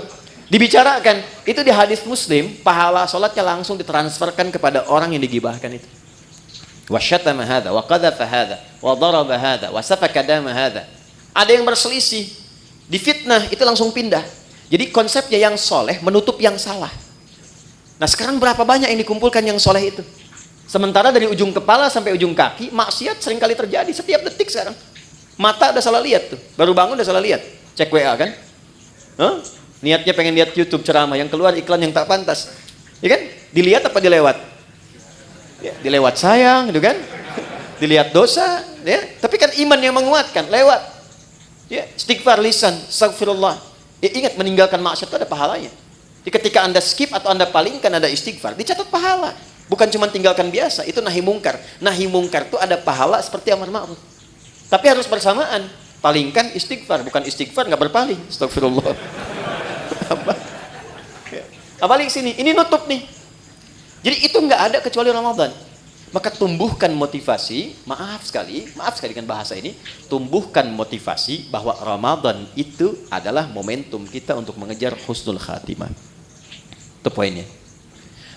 dibicarakan, itu di hadis Muslim, pahala sholatnya langsung ditransferkan kepada orang yang digibahkan itu. Wa syatama hadza, wa qadhafa hadza, wa daraba hadza, wa safaka dama hadza. Ada yang berselisih, difitnah, itu langsung pindah. Jadi konsepnya yang soleh menutup yang salah. Nah sekarang berapa banyak yang dikumpulkan yang soleh itu? Sementara dari ujung kepala sampai ujung kaki, maksiat sering kali terjadi setiap detik sekarang. Mata udah salah lihat tuh, baru bangun udah salah lihat. Cek WA kan? Niatnya pengen lihat YouTube ceramah, yang keluar iklan yang tak pantas. Ya kan? Dilihat apa dilewat? Ya, dilewat sayang, gitu kan? Dilihat dosa, ya. Tapi kan iman yang menguatkan, lewat. Ya, istighfar lisan, astagfirullah. Ya, ingat meninggalkan maksiat itu ada pahalanya. Jadi ketika Anda skip atau Anda palingkan ada istighfar, dicatat pahala. Bukan cuma tinggalkan biasa, itu nahi mungkar. Nahi mungkar itu ada pahala seperti amar ma'ruf. Tapi harus bersamaan. Palingkan istighfar, bukan istighfar nggak berpaling. Astagfirullah. Apalagi sini, ini nutup nih. Jadi itu nggak ada kecuali Ramadan. Maka tumbuhkan motivasi, maaf sekali dengan bahasa ini, tumbuhkan motivasi bahwa Ramadan itu adalah momentum kita untuk mengejar husnul khatimah. Itu poinnya.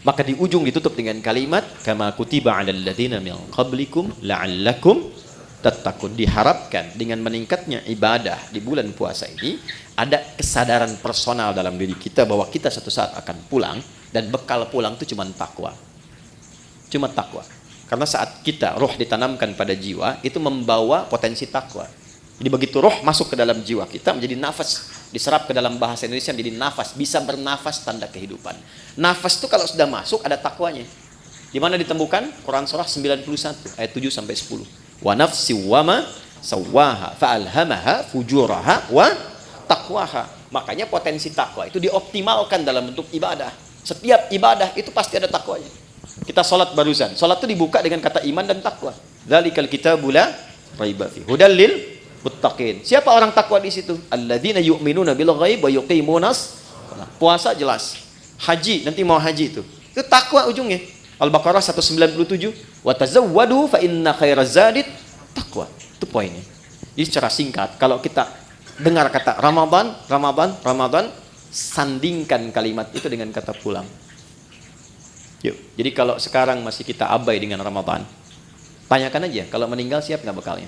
Maka di ujung ditutup dengan kalimat kama kutiba 'alal ladzina min qablikum la'allakum tattaqun. Diharapkan dengan meningkatnya ibadah di bulan puasa ini ada kesadaran personal dalam diri kita bahwa kita suatu saat akan pulang, dan bekal pulang itu cuma takwa. Cuma takwa. Karena saat kita roh ditanamkan pada jiwa, itu membawa potensi takwa. Jadi begitu roh masuk ke dalam jiwa kita menjadi nafas, diserap ke dalam bahasa Indonesia menjadi nafas, bisa bernafas tanda kehidupan. Nafas itu kalau sudah masuk ada takwanya. Di mana ditemukan? Quran surah 91 ayat 7 sampai 10. Wa nafsi wa ma sawwaha fa'alhamaha fujuraha wa taqwaha. Makanya potensi takwa itu dioptimalkan dalam bentuk ibadah. Setiap ibadah itu pasti ada takwanya. Kita sholat barusan, sholat itu dibuka dengan kata iman dan takwa. Dzalikal kitabul la raiba fi hudal lil muttaqin. Siapa orang takwa di situ? Alladzina yu'minuna bil ghaib wa yuqimunas. Puasa jelas. Haji, nanti mau haji itu. Itu takwa ujungnya. Al-Baqarah 197, wa tazawwadu fa inna khairaz zadit taqwa. Itu poinnya. Jadi secara singkat, kalau kita dengar kata Ramadan, sandingkan kalimat itu dengan kata pulang. Yuk. Jadi kalau sekarang masih kita abai dengan Ramadan, tanyakan aja, kalau meninggal siap nggak bekalnya?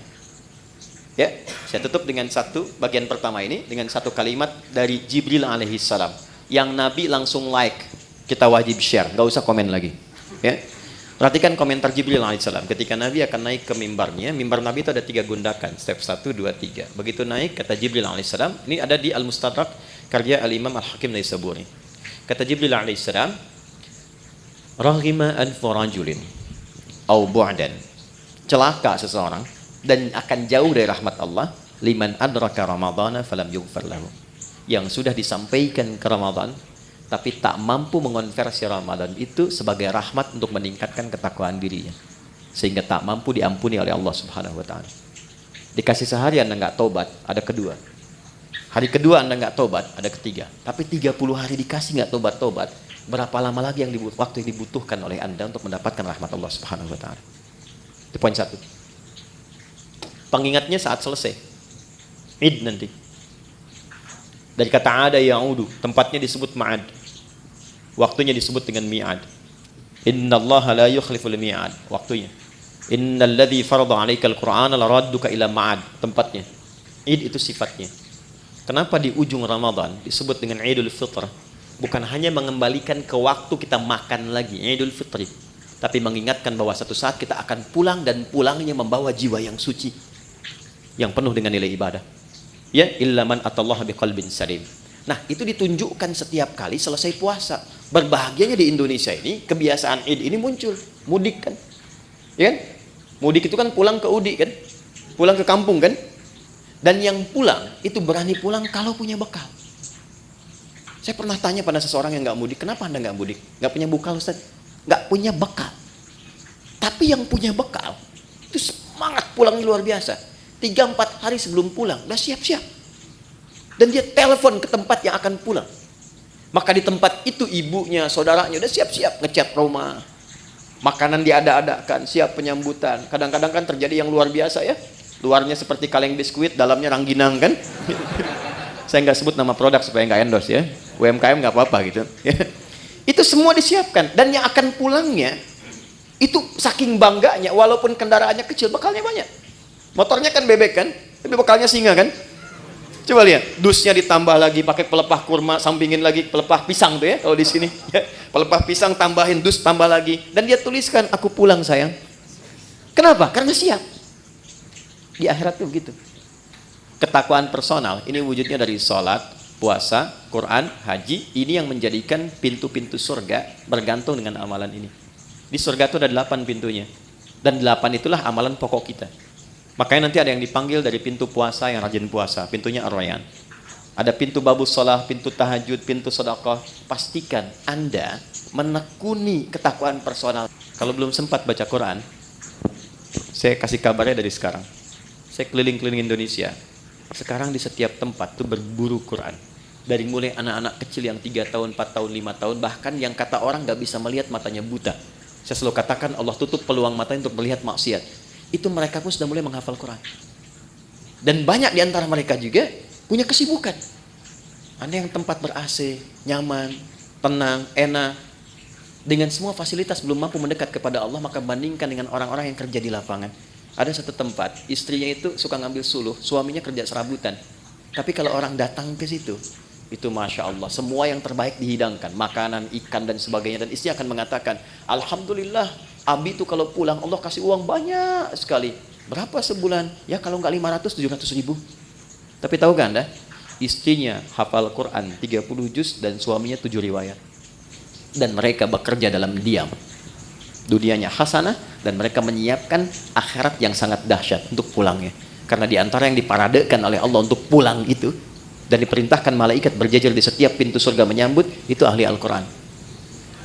Ya, saya tutup dengan satu bagian pertama ini dengan satu kalimat dari Jibril alaihissalam yang Nabi langsung like. Kita wajib share, nggak usah komen lagi. Ya, perhatikan komentar Jibril alaihissalam ketika Nabi akan naik ke mimbarnya. Mimbar Nabi itu ada 3 gundakan, step 1, 2, 3. Begitu naik, kata Jibril alaihissalam, ini ada di Al-Mustadrak karya Al-Imam Al-Hakim Naisaburi. Kata Jibril alaihissalam, raghima anfu rajulin au bu'dan, celaka seseorang dan akan jauh dari rahmat Allah, liman adraka ramadhana falam yughfar lahu, yang sudah disampaikan ke Ramadan tapi tak mampu mengonversi Ramadan itu sebagai rahmat untuk meningkatkan ketakwaan dirinya, sehingga tak mampu diampuni oleh Allah Subhanahu wa taala. Dikasih sehari Anda nggak tobat, ada kedua. Hari kedua Anda nggak tobat, ada ketiga. Tapi 30 hari dikasih nggak tobat-tobat, berapa lama lagi waktu yang dibutuhkan oleh Anda untuk mendapatkan rahmat Allah Subhanahu wa taala? Itu poin 1. Pengingatnya saat selesai Id nanti. Dari kata ada ya'udu, tempatnya disebut ma'ad, waktunya disebut dengan mi'ad. Innallaha la yukhliful mi'ad, waktunya. Innal ladzi farada 'alaikal qur'ana laradduka ila ma'ad, tempatnya. Id itu sifatnya. Kenapa di ujung Ramadan disebut dengan Idul Fitr? Bukan hanya mengembalikan ke waktu kita makan lagi, Idul Fitri, tapi mengingatkan bahwa satu saat kita akan pulang, dan pulangnya membawa jiwa yang suci, yang penuh dengan nilai ibadah. Ya, illa man atallaha biqalbin salim. Nah, itu ditunjukkan setiap kali selesai puasa. Berbahagianya di Indonesia ini, kebiasaan Id ini muncul. Mudik kan? Ya kan? Mudik itu kan pulang ke Udi kan? Pulang ke kampung kan? Dan yang pulang itu berani pulang kalau punya bekal. Saya pernah tanya pada seseorang yang nggak mudik, kenapa Anda nggak mudik? Nggak punya bekal, Ustaz? Nggak punya bekal. Tapi yang punya bekal itu semangat pulangnya luar biasa. 3-4 hari sebelum pulang udah siap-siap, dan dia telepon ke tempat yang akan pulang. Maka di tempat itu ibunya, saudaranya udah siap-siap ngecat rumah, makanan diada-adakan, siap penyambutan. Kadang-kadang kan terjadi yang luar biasa ya, luarnya seperti kaleng biskuit, dalamnya rangginang kan. Saya nggak sebut nama produk supaya nggak endorse ya, UMKM nggak apa-apa gitu. Itu semua disiapkan, dan yang akan pulangnya itu saking bangganya, walaupun kendaraannya kecil, bekalnya banyak. Motornya kan bebek kan, tapi bekalnya singa kan. Coba lihat, dusnya ditambah lagi pakai pelepah kurma, sampingin lagi pelepah pisang tuh ya kalau di sini. Ya, pelepah pisang tambahin dus, tambah lagi, dan dia tuliskan, aku pulang sayang. Kenapa? Karena siap. Di akhirat tuh begitu. Ketakwaan personal ini wujudnya dari sholat, puasa, Quran, haji. Ini yang menjadikan pintu-pintu surga bergantung dengan amalan ini. Di surga itu ada 8 pintunya, dan 8 itulah amalan pokok kita. Makanya nanti ada yang dipanggil dari pintu puasa yang rajin puasa, pintunya Ar-Rayyan. Ada pintu babus sholah, pintu tahajud, pintu sedekah. Pastikan Anda menekuni ketakwaan personal. Kalau belum sempat baca Quran, saya kasih kabarnya dari sekarang. Saya keliling-keliling Indonesia. Sekarang di setiap tempat tuh berburu Quran. Dari mulai anak-anak kecil yang 3 tahun, 4 tahun, 5 tahun, bahkan yang kata orang gak bisa melihat, matanya buta. Saya selalu katakan Allah tutup peluang matanya untuk melihat maksiat. Itu mereka pun sudah mulai menghafal Quran. Dan banyak di antara mereka juga punya kesibukan. Anda yang tempat ber-AC, nyaman, tenang, enak, dengan semua fasilitas belum mampu mendekat kepada Allah, maka bandingkan dengan orang-orang yang kerja di lapangan. Ada satu tempat, istrinya itu suka ngambil suluh, suaminya kerja serabutan. Tapi kalau orang datang ke situ, itu Masya Allah, semua yang terbaik dihidangkan, makanan, ikan, dan sebagainya. Dan istri akan mengatakan, Alhamdulillah, Abi itu kalau pulang, Allah kasih uang banyak sekali. Berapa sebulan? Ya kalau nggak 500, 700 ribu. Tapi tahukah Anda, istrinya hafal Quran 30 juz dan suaminya 7 riwayat. Dan mereka bekerja dalam diam. Dunianya hasanah, dan mereka menyiapkan akhirat yang sangat dahsyat untuk pulangnya. Karena di antara yang diparadekan oleh Allah untuk pulang itu, dan diperintahkan malaikat berjajar di setiap pintu surga menyambut, itu ahli Al-Quran.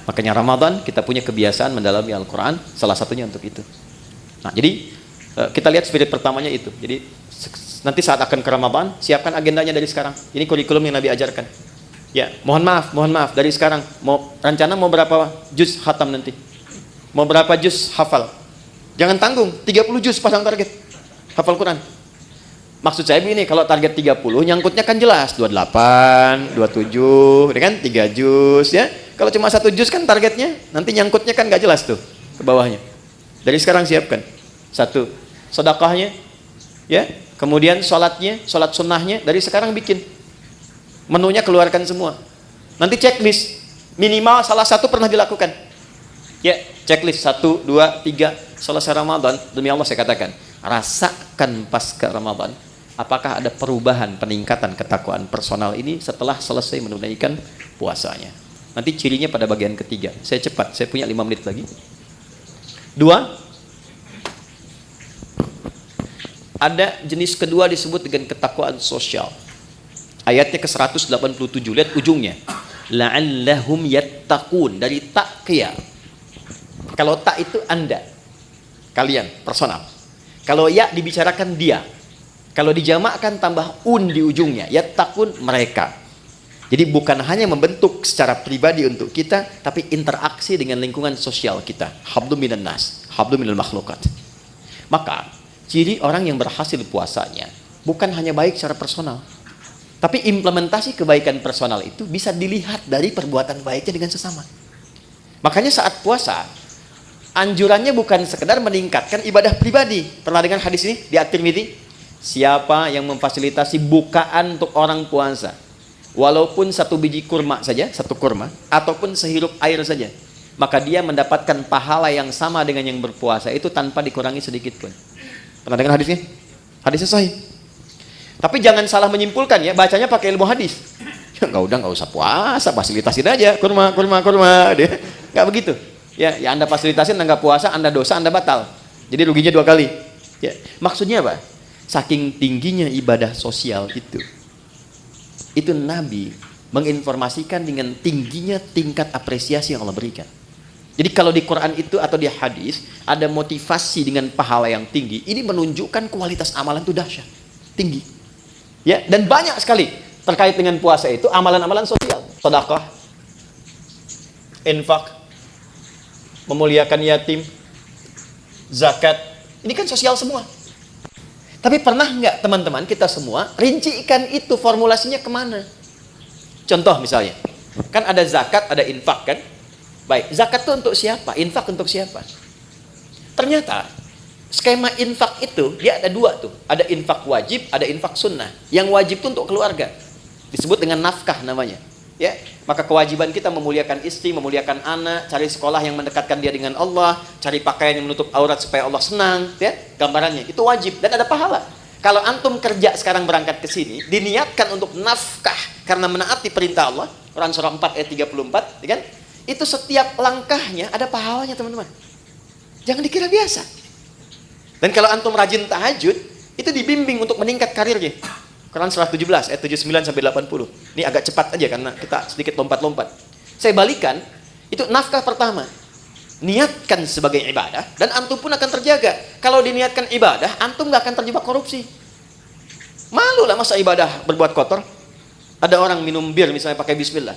Makanya Ramadan kita punya kebiasaan mendalami Al-Quran, salah satunya untuk itu. Nah, jadi kita lihat spirit pertamanya itu. Jadi nanti saat akan ke Ramadan, siapkan agendanya dari sekarang. Ini kurikulum yang Nabi ajarkan. Ya, mohon maaf dari sekarang. Rencana mau berapa juz khatam nanti? Mau berapa juz hafal? Jangan tanggung, 30 juz pasang target hafal Quran. Maksud saya begini, kalau target 30, nyangkutnya kan jelas, 28, 27, kan 3 juz ya. Kalau cuma 1 juz kan targetnya, nanti nyangkutnya kan gak jelas tuh ke bawahnya. Dari sekarang siapkan. 1, sedekahnya ya, Kemudian sholatnya, sholat sunnahnya dari sekarang bikin. Menunya keluarkan semua. Nanti checklist. Minimal salah satu pernah dilakukan. Ya, checklist 1, 2, 3. Selesai Ramadan, demi Allah saya katakan, rasakan pasca Ramadan, apakah ada perubahan, peningkatan ketakwaan personal ini setelah selesai menunaikan puasanya. Nanti cirinya pada bagian ketiga. Saya cepat, saya punya 5 menit lagi. 2. Ada jenis kedua disebut dengan ketakwaan sosial. Ayatnya ke 187, lihat ujungnya. La'allahum yattaqun, dari taqya. Kalau tak itu Anda, kalian, personal. Kalau ya dibicarakan dia. Kalau dijamakkan tambah di ujungnya, yattaqun, mereka. Jadi bukan hanya membentuk secara pribadi untuk kita, tapi interaksi dengan lingkungan sosial kita. Hablum minan nas, hablum minal makhlukat. Maka ciri orang yang berhasil puasanya bukan hanya baik secara personal, tapi implementasi kebaikan personal itu bisa dilihat dari perbuatan baiknya dengan sesama. Makanya saat puasa, anjurannya bukan sekedar meningkatkan ibadah pribadi. Pernah dengar hadis ini di At-Tirmidzi? Siapa yang memfasilitasi bukaan untuk orang puasa, walaupun 1 biji kurma saja, 1 kurma, ataupun sehirup air saja, maka dia mendapatkan pahala yang sama dengan yang berpuasa itu tanpa dikurangi sedikit pun. Pernah dengar hadisnya? Hadisnya sahih. Tapi jangan salah menyimpulkan ya, bacanya pakai ilmu hadis. Nggak usah puasa, fasilitasin aja kurma. Dia nggak begitu. Ya Anda fasilitasin, Anda nggak puasa, Anda dosa, Anda batal. Jadi ruginya 2 kali. Ya, maksudnya apa? Saking tingginya ibadah sosial itu Nabi menginformasikan dengan tingginya tingkat apresiasi yang Allah berikan. Jadi kalau di Quran itu atau di hadis ada motivasi dengan pahala yang tinggi, ini menunjukkan kualitas amalan itu dahsyat, tinggi. Ya, dan banyak sekali terkait dengan puasa itu amalan-amalan sosial, sedekah, infak, memuliakan yatim, zakat. Ini kan sosial semua. Tapi pernah nggak teman-teman kita semua rincikan itu formulasinya kemana? Contoh misalnya, kan ada zakat, ada infak kan? Baik, zakat itu untuk siapa? Infak untuk siapa? Ternyata skema infak itu dia ada 2 tuh. Ada infak wajib, ada infak sunnah. Yang wajib itu untuk keluarga. Disebut dengan nafkah namanya. Ya, maka kewajiban kita memuliakan istri, memuliakan anak, cari sekolah yang mendekatkan dia dengan Allah, cari pakaian yang menutup aurat supaya Allah senang, ya. Gambarannya itu wajib dan ada pahala. Kalau antum kerja sekarang berangkat ke sini, diniatkan untuk nafkah karena menaati perintah Allah, Quran surah 4 ayat 34, ya kan? Itu setiap langkahnya ada pahalanya, teman-teman. Jangan dikira biasa. Dan kalau antum rajin tahajud, itu dibimbing untuk meningkat karirnya. Quran surah 17 ayat 79 sampai 80. Ini agak cepat aja karena kita sedikit lompat-lompat. Saya balikan, itu nafkah pertama. Niatkan sebagai ibadah dan antum pun akan terjaga. Kalau diniatkan ibadah, antum gak akan terjebak korupsi. Malu lah masa ibadah berbuat kotor. Ada orang minum bir misalnya pakai bismillah.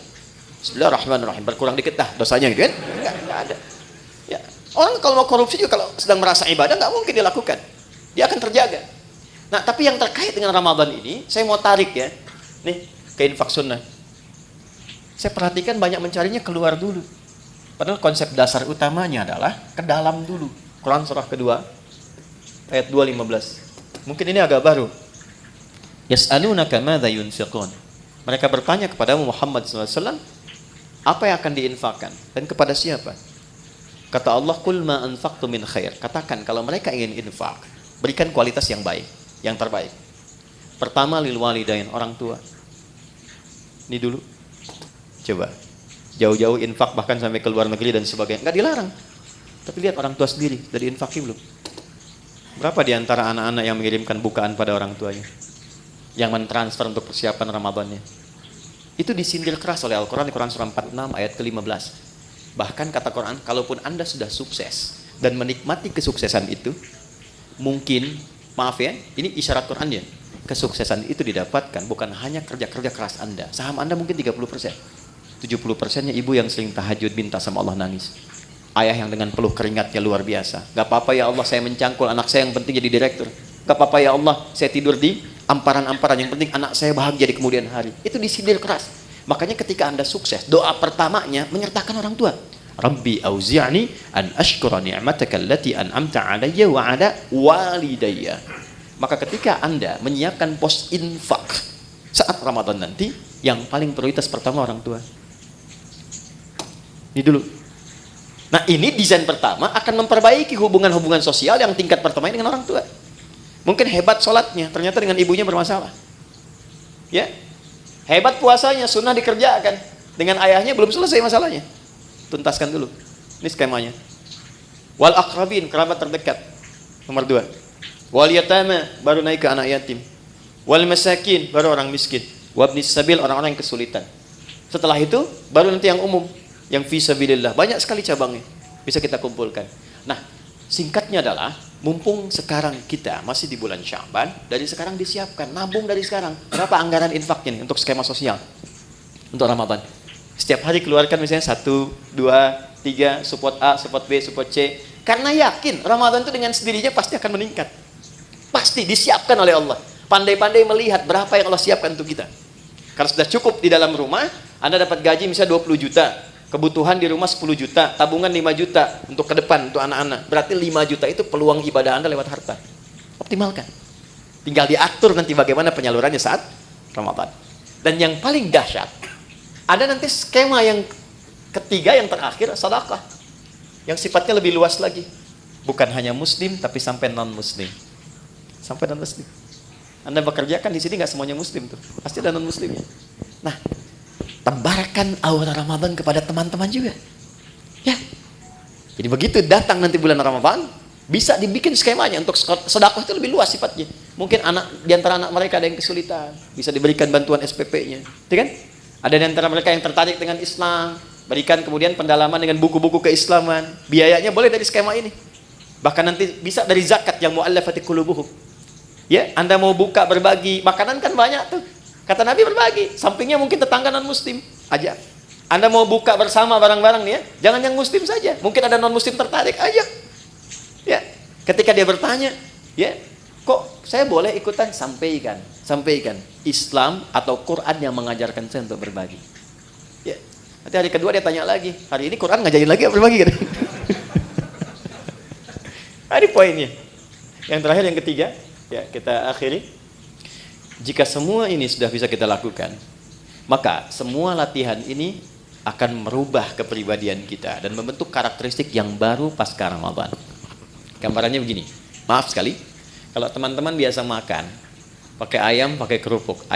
Bismillahirrahmanirrahim, berkurang dikit dah dosanya gitu kan? Enggak ada. Ya, orang kalau mau korupsi juga kalau sedang merasa ibadah nggak mungkin dilakukan. Dia akan terjaga. Nah, tapi yang terkait dengan Ramadan ini, saya mau tarik ya. Nih, ke infak sunnah. Saya perhatikan banyak mencarinya keluar dulu. Padahal konsep dasar utamanya adalah ke dalam dulu. Quran surah kedua ayat 2:15. Mungkin ini agak baru. Yas'alunaka madza yunfiqun. Mereka bertanya kepada Muhammad SAW, apa yang akan diinfakkan dan kepada siapa? Kata Allah, qul ma anfaqtu min khair. Katakan kalau mereka ingin infak, berikan kualitas yang baik, yang terbaik. Pertama lil walidain, orang tua. Ini dulu. Coba. Jauh-jauh infak bahkan sampai ke luar negeri dan sebagainya. Enggak dilarang. Tapi lihat orang tua sendiri, dari infaki belum? Berapa di antara anak-anak yang mengirimkan bukaan pada orang tuanya? Yang mentransfer untuk persiapan Ramadannya? Itu disindir keras oleh Al-Quran di Quran surah 46 ayat ke-15. Bahkan kata Quran, kalaupun Anda sudah sukses dan menikmati kesuksesan itu, mungkin, maaf ya, ini isyarat Quran ya, kesuksesan itu didapatkan bukan hanya kerja-kerja keras Anda. Saham Anda mungkin 30%. 70%-nya ibu yang sering tahajud minta sama Allah nangis. Ayah yang dengan peluh keringatnya luar biasa. Gak apa-apa ya Allah, saya mencangkul anak saya yang penting jadi direktur. Gak apa-apa ya Allah, saya tidur di amparan-amparan, yang penting anak saya bahagia di kemudian hari. Itu disindir keras. Makanya ketika Anda sukses, doa pertamanya menyertakan orang tua. Rabbi auzi'ni an ashkura ni'mataka allati an'amta 'alayya wa 'ala walidayya. Maka ketika Anda menyiapkan pos infak saat Ramadan nanti, yang paling prioritas pertama orang tua. Ini dulu. Nah, ini desain pertama akan memperbaiki hubungan-hubungan sosial yang tingkat pertama ini dengan orang tua. Mungkin hebat sholatnya, ternyata dengan ibunya bermasalah. Ya, hebat puasanya, sunnah dikerjakan, dengan ayahnya belum selesai masalahnya. Tuntaskan dulu. Ini skemanya. Wal aqrabin, kerabat terdekat. Nomor 2. Wal yatama, baru naik ke anak yatim. Wal masakin, baru orang miskin. Wabnis sabil, orang-orang yang kesulitan. Setelah itu baru nanti yang umum, yang fi sabilillah. Banyak sekali cabangnya, bisa kita kumpulkan. Nah, singkatnya adalah, mumpung sekarang kita masih di bulan Sya'ban, dari sekarang disiapkan, nabung dari sekarang. Berapa anggaran infaknya nih untuk skema sosial untuk Ramadan? Setiap hari keluarkan misalnya 1, 2, 3, support A, support B, support C. Karena yakin Ramadan itu dengan sendirinya pasti akan meningkat. Pasti disiapkan oleh Allah. Pandai-pandai melihat berapa yang Allah siapkan untuk kita. Karena sudah cukup di dalam rumah, Anda dapat gaji misalnya 20 juta. Kebutuhan di rumah 10 juta, tabungan 5 juta untuk ke depan, untuk anak-anak. Berarti 5 juta itu peluang ibadah Anda lewat harta. Optimalkan. Tinggal diatur nanti bagaimana penyalurannya saat Ramadan. Dan yang paling dahsyat, ada nanti skema yang ketiga, yang terakhir, sedekah. Yang sifatnya lebih luas lagi. Bukan hanya muslim, tapi sampai non-muslim. Sampai non-muslim. Anda bekerja kan di sini nggak semuanya muslim tuh. Pasti ada non-muslimnya. Nah, tebarkan aura Ramadan kepada teman-teman juga. Ya. Jadi begitu datang nanti bulan Ramadan, bisa dibikin skemanya untuk sedekah itu lebih luas sifatnya. Mungkin di antara anak mereka ada yang kesulitan, bisa diberikan bantuan SPP-nya. Gitu kan? Ada di antara mereka yang tertarik dengan Islam, berikan kemudian pendalaman dengan buku-buku keislaman. Biayanya boleh dari skema ini. Bahkan nanti bisa dari zakat yang mu'allafati qulubuhum. Ya, Anda mau buka berbagi, makanan kan banyak tuh. Kata Nabi berbagi, sampingnya mungkin tetangga non-muslim, aja. Anda mau buka bersama barang-barang nih ya, jangan yang muslim saja. Mungkin ada non-muslim tertarik, aja. Ya, ketika dia bertanya, ya, kok saya boleh ikutan? Sampaikan. Islam atau Quran yang mengajarkan saya untuk berbagi. Ya, nanti hari kedua dia tanya lagi, hari ini Quran ngajarin lagi berbagi kan? Ini poinnya. Yang terakhir, yang ketiga, ya kita akhiri. Jika semua ini sudah bisa kita lakukan, maka semua latihan ini akan merubah kepribadian kita dan membentuk karakteristik yang baru pasca Ramadan. Gambarannya begini, maaf sekali, kalau teman-teman biasa makan pakai ayam, pakai kerupuk,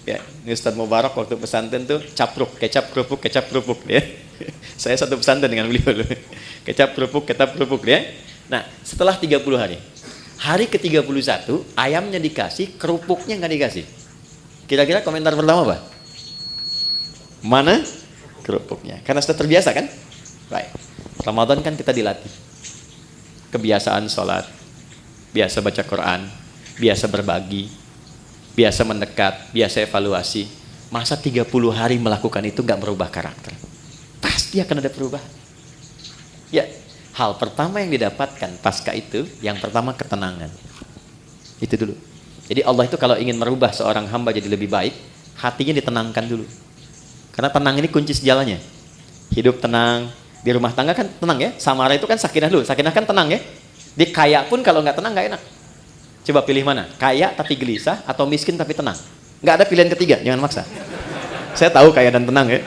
ya, ini Ustaz Mubarak waktu pesantren tuh capruk, kecap kerupuk, ya. Saya satu pesantren dengan beliau, kecap kerupuk, ya. Nah, setelah 30 hari, hari ke-31 ayamnya dikasih, kerupuknya nggak dikasih. Kira-kira komentar pertama apa? Mana kerupuknya? Karena sudah terbiasa kan? Baik. Ramadan kan kita dilatih. Kebiasaan sholat, biasa baca Quran, biasa berbagi, biasa mendekat, biasa evaluasi. Masa 30 hari melakukan itu nggak merubah karakter? Pasti akan ada perubahan. Ya, hal pertama yang didapatkan pasca itu, yang pertama ketenangan. Itu dulu. Jadi Allah itu kalau ingin merubah seorang hamba jadi lebih baik, hatinya ditenangkan dulu. Karena tenang ini kunci sejalannya. Hidup tenang, di rumah tangga kan tenang ya. Samara itu kan sakinah dulu, sakinah kan tenang ya. Di kaya pun kalau nggak tenang nggak enak. Coba pilih mana? Kaya tapi gelisah atau miskin tapi tenang? Nggak ada pilihan ketiga, jangan maksa. Saya tahu kaya dan tenang ya.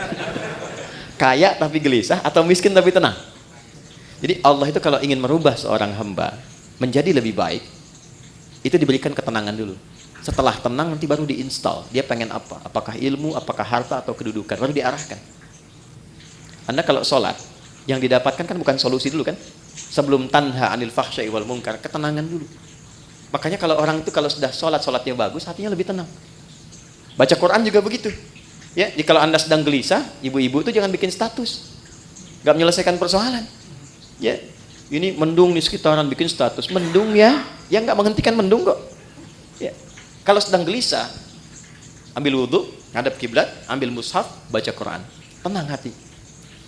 Kaya tapi gelisah atau miskin tapi tenang? Jadi Allah itu kalau ingin merubah seorang hamba menjadi lebih baik, itu diberikan ketenangan dulu. Setelah tenang nanti baru diinstal. Dia pengen apa? Apakah ilmu, apakah harta atau kedudukan? Baru diarahkan. Anda kalau sholat, yang didapatkan kan bukan solusi dulu kan? Sebelum tanha anil fahsya'i wal munkar, ketenangan dulu. Makanya kalau orang itu kalau sudah sholatnya bagus, hatinya lebih tenang. Baca Quran juga begitu. Ya, jadi kalau Anda sedang gelisah, ibu-ibu itu jangan bikin status. Gak menyelesaikan persoalan. Ya, ini mendung di sekitaran bikin status. Mendung ya, yang nggak menghentikan mendung kok. Ya, kalau sedang gelisah, ambil wudhu, ngadap kiblat, ambil mushaf, baca Quran, tenang hati.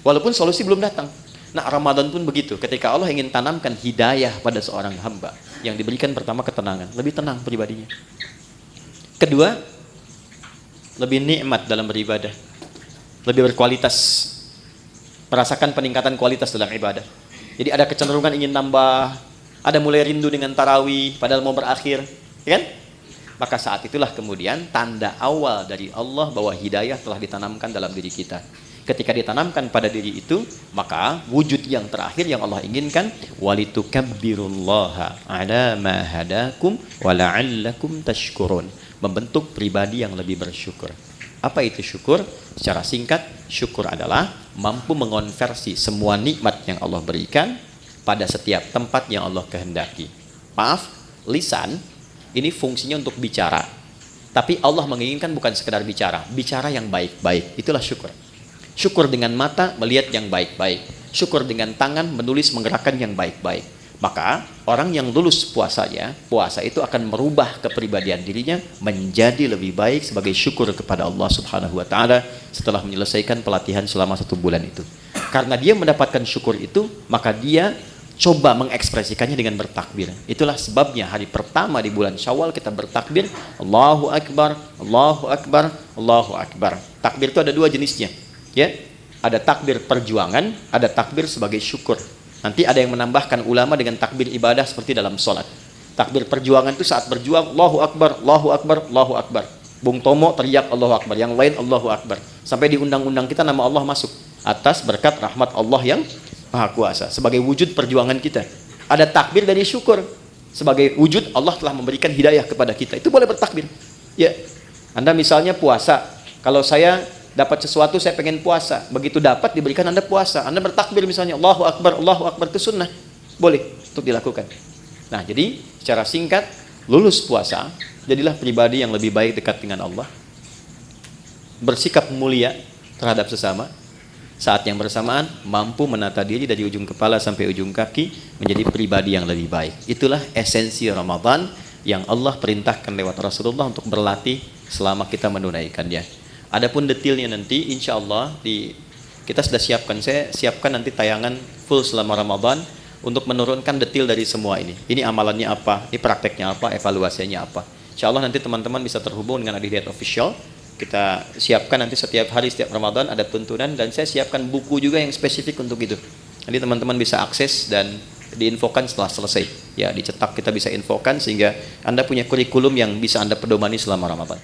Walaupun solusi belum datang. Nah, Ramadan pun begitu. Ketika Allah ingin tanamkan hidayah pada seorang hamba, yang diberikan pertama ketenangan, lebih tenang pribadinya. Kedua, lebih nikmat dalam beribadah, lebih berkualitas, merasakan peningkatan kualitas dalam ibadah. Jadi ada kecenderungan ingin nambah, Ada mulai rindu dengan tarawih, padahal mau berakhir, ya kan? Maka saat itulah kemudian tanda awal dari Allah bahwa hidayah telah ditanamkan dalam diri kita. Ketika ditanamkan pada diri itu, maka wujud yang terakhir yang Allah inginkan, walitukabbirullaha ala ma hadakum wa la'allakum tashkurun. Membentuk pribadi yang lebih bersyukur. Apa itu syukur? Secara singkat, syukur adalah mampu mengonversi semua nikmat yang Allah berikan pada setiap tempat yang Allah kehendaki. Maaf, lisan ini fungsinya untuk bicara. Tapi Allah menginginkan bukan sekedar bicara, bicara yang baik-baik. Itulah syukur. Syukur dengan mata melihat yang baik-baik. Syukur dengan tangan menulis menggerakkan yang baik-baik. Maka orang yang lulus puasanya, puasa itu akan merubah kepribadian dirinya menjadi lebih baik sebagai syukur kepada Allah Subhanahu wa taala setelah menyelesaikan pelatihan selama 1 bulan itu. Karena dia mendapatkan syukur itu, maka dia coba mengekspresikannya dengan bertakbir. Itulah sebabnya hari pertama di bulan Syawal kita bertakbir, Allahu Akbar, Allahu Akbar, Allahu Akbar. Takbir itu ada 2 jenisnya. Ya, ada takbir perjuangan, ada takbir sebagai syukur. Nanti ada yang menambahkan ulama dengan takbir ibadah seperti dalam sholat. Takbir perjuangan itu saat berjuang, Allahu Akbar, Allahu Akbar, Allahu Akbar. Bung Tomo teriak Allahu Akbar, yang lain Allahu Akbar. Sampai di undang-undang kita nama Allah masuk. Atas berkat rahmat Allah yang Maha Kuasa. Sebagai wujud perjuangan kita. Ada takbir dari syukur. Sebagai wujud Allah telah memberikan hidayah kepada kita. Itu boleh bertakbir. Ya, Anda misalnya puasa. Kalau saya dapat sesuatu, saya pengen puasa. Begitu dapat, diberikan Anda puasa. Anda bertakbir misalnya, Allahu Akbar, itu sunnah. Boleh untuk dilakukan. Nah, jadi secara singkat, lulus puasa, jadilah pribadi yang lebih baik dekat dengan Allah. Bersikap mulia terhadap sesama. Saat yang bersamaan, mampu menata diri dari ujung kepala sampai ujung kaki, menjadi pribadi yang lebih baik. Itulah esensi Ramadan yang Allah perintahkan lewat Rasulullah untuk berlatih selama kita menunaikannya. Adapun detailnya nanti insya Allah kita sudah siapkan. Saya siapkan nanti tayangan full selama Ramadan untuk menurunkan detail dari semua ini. Ini amalannya apa, ini prakteknya apa, evaluasinya apa. Insya Allah nanti teman-teman bisa terhubung dengan Adihidayat Official. Kita siapkan nanti setiap hari, setiap Ramadan ada tuntunan, dan saya siapkan buku juga yang spesifik untuk itu. Nanti teman-teman bisa akses dan diinfokan setelah selesai. Ya, dicetak kita bisa infokan sehingga Anda punya kurikulum yang bisa Anda pedomani selama Ramadan.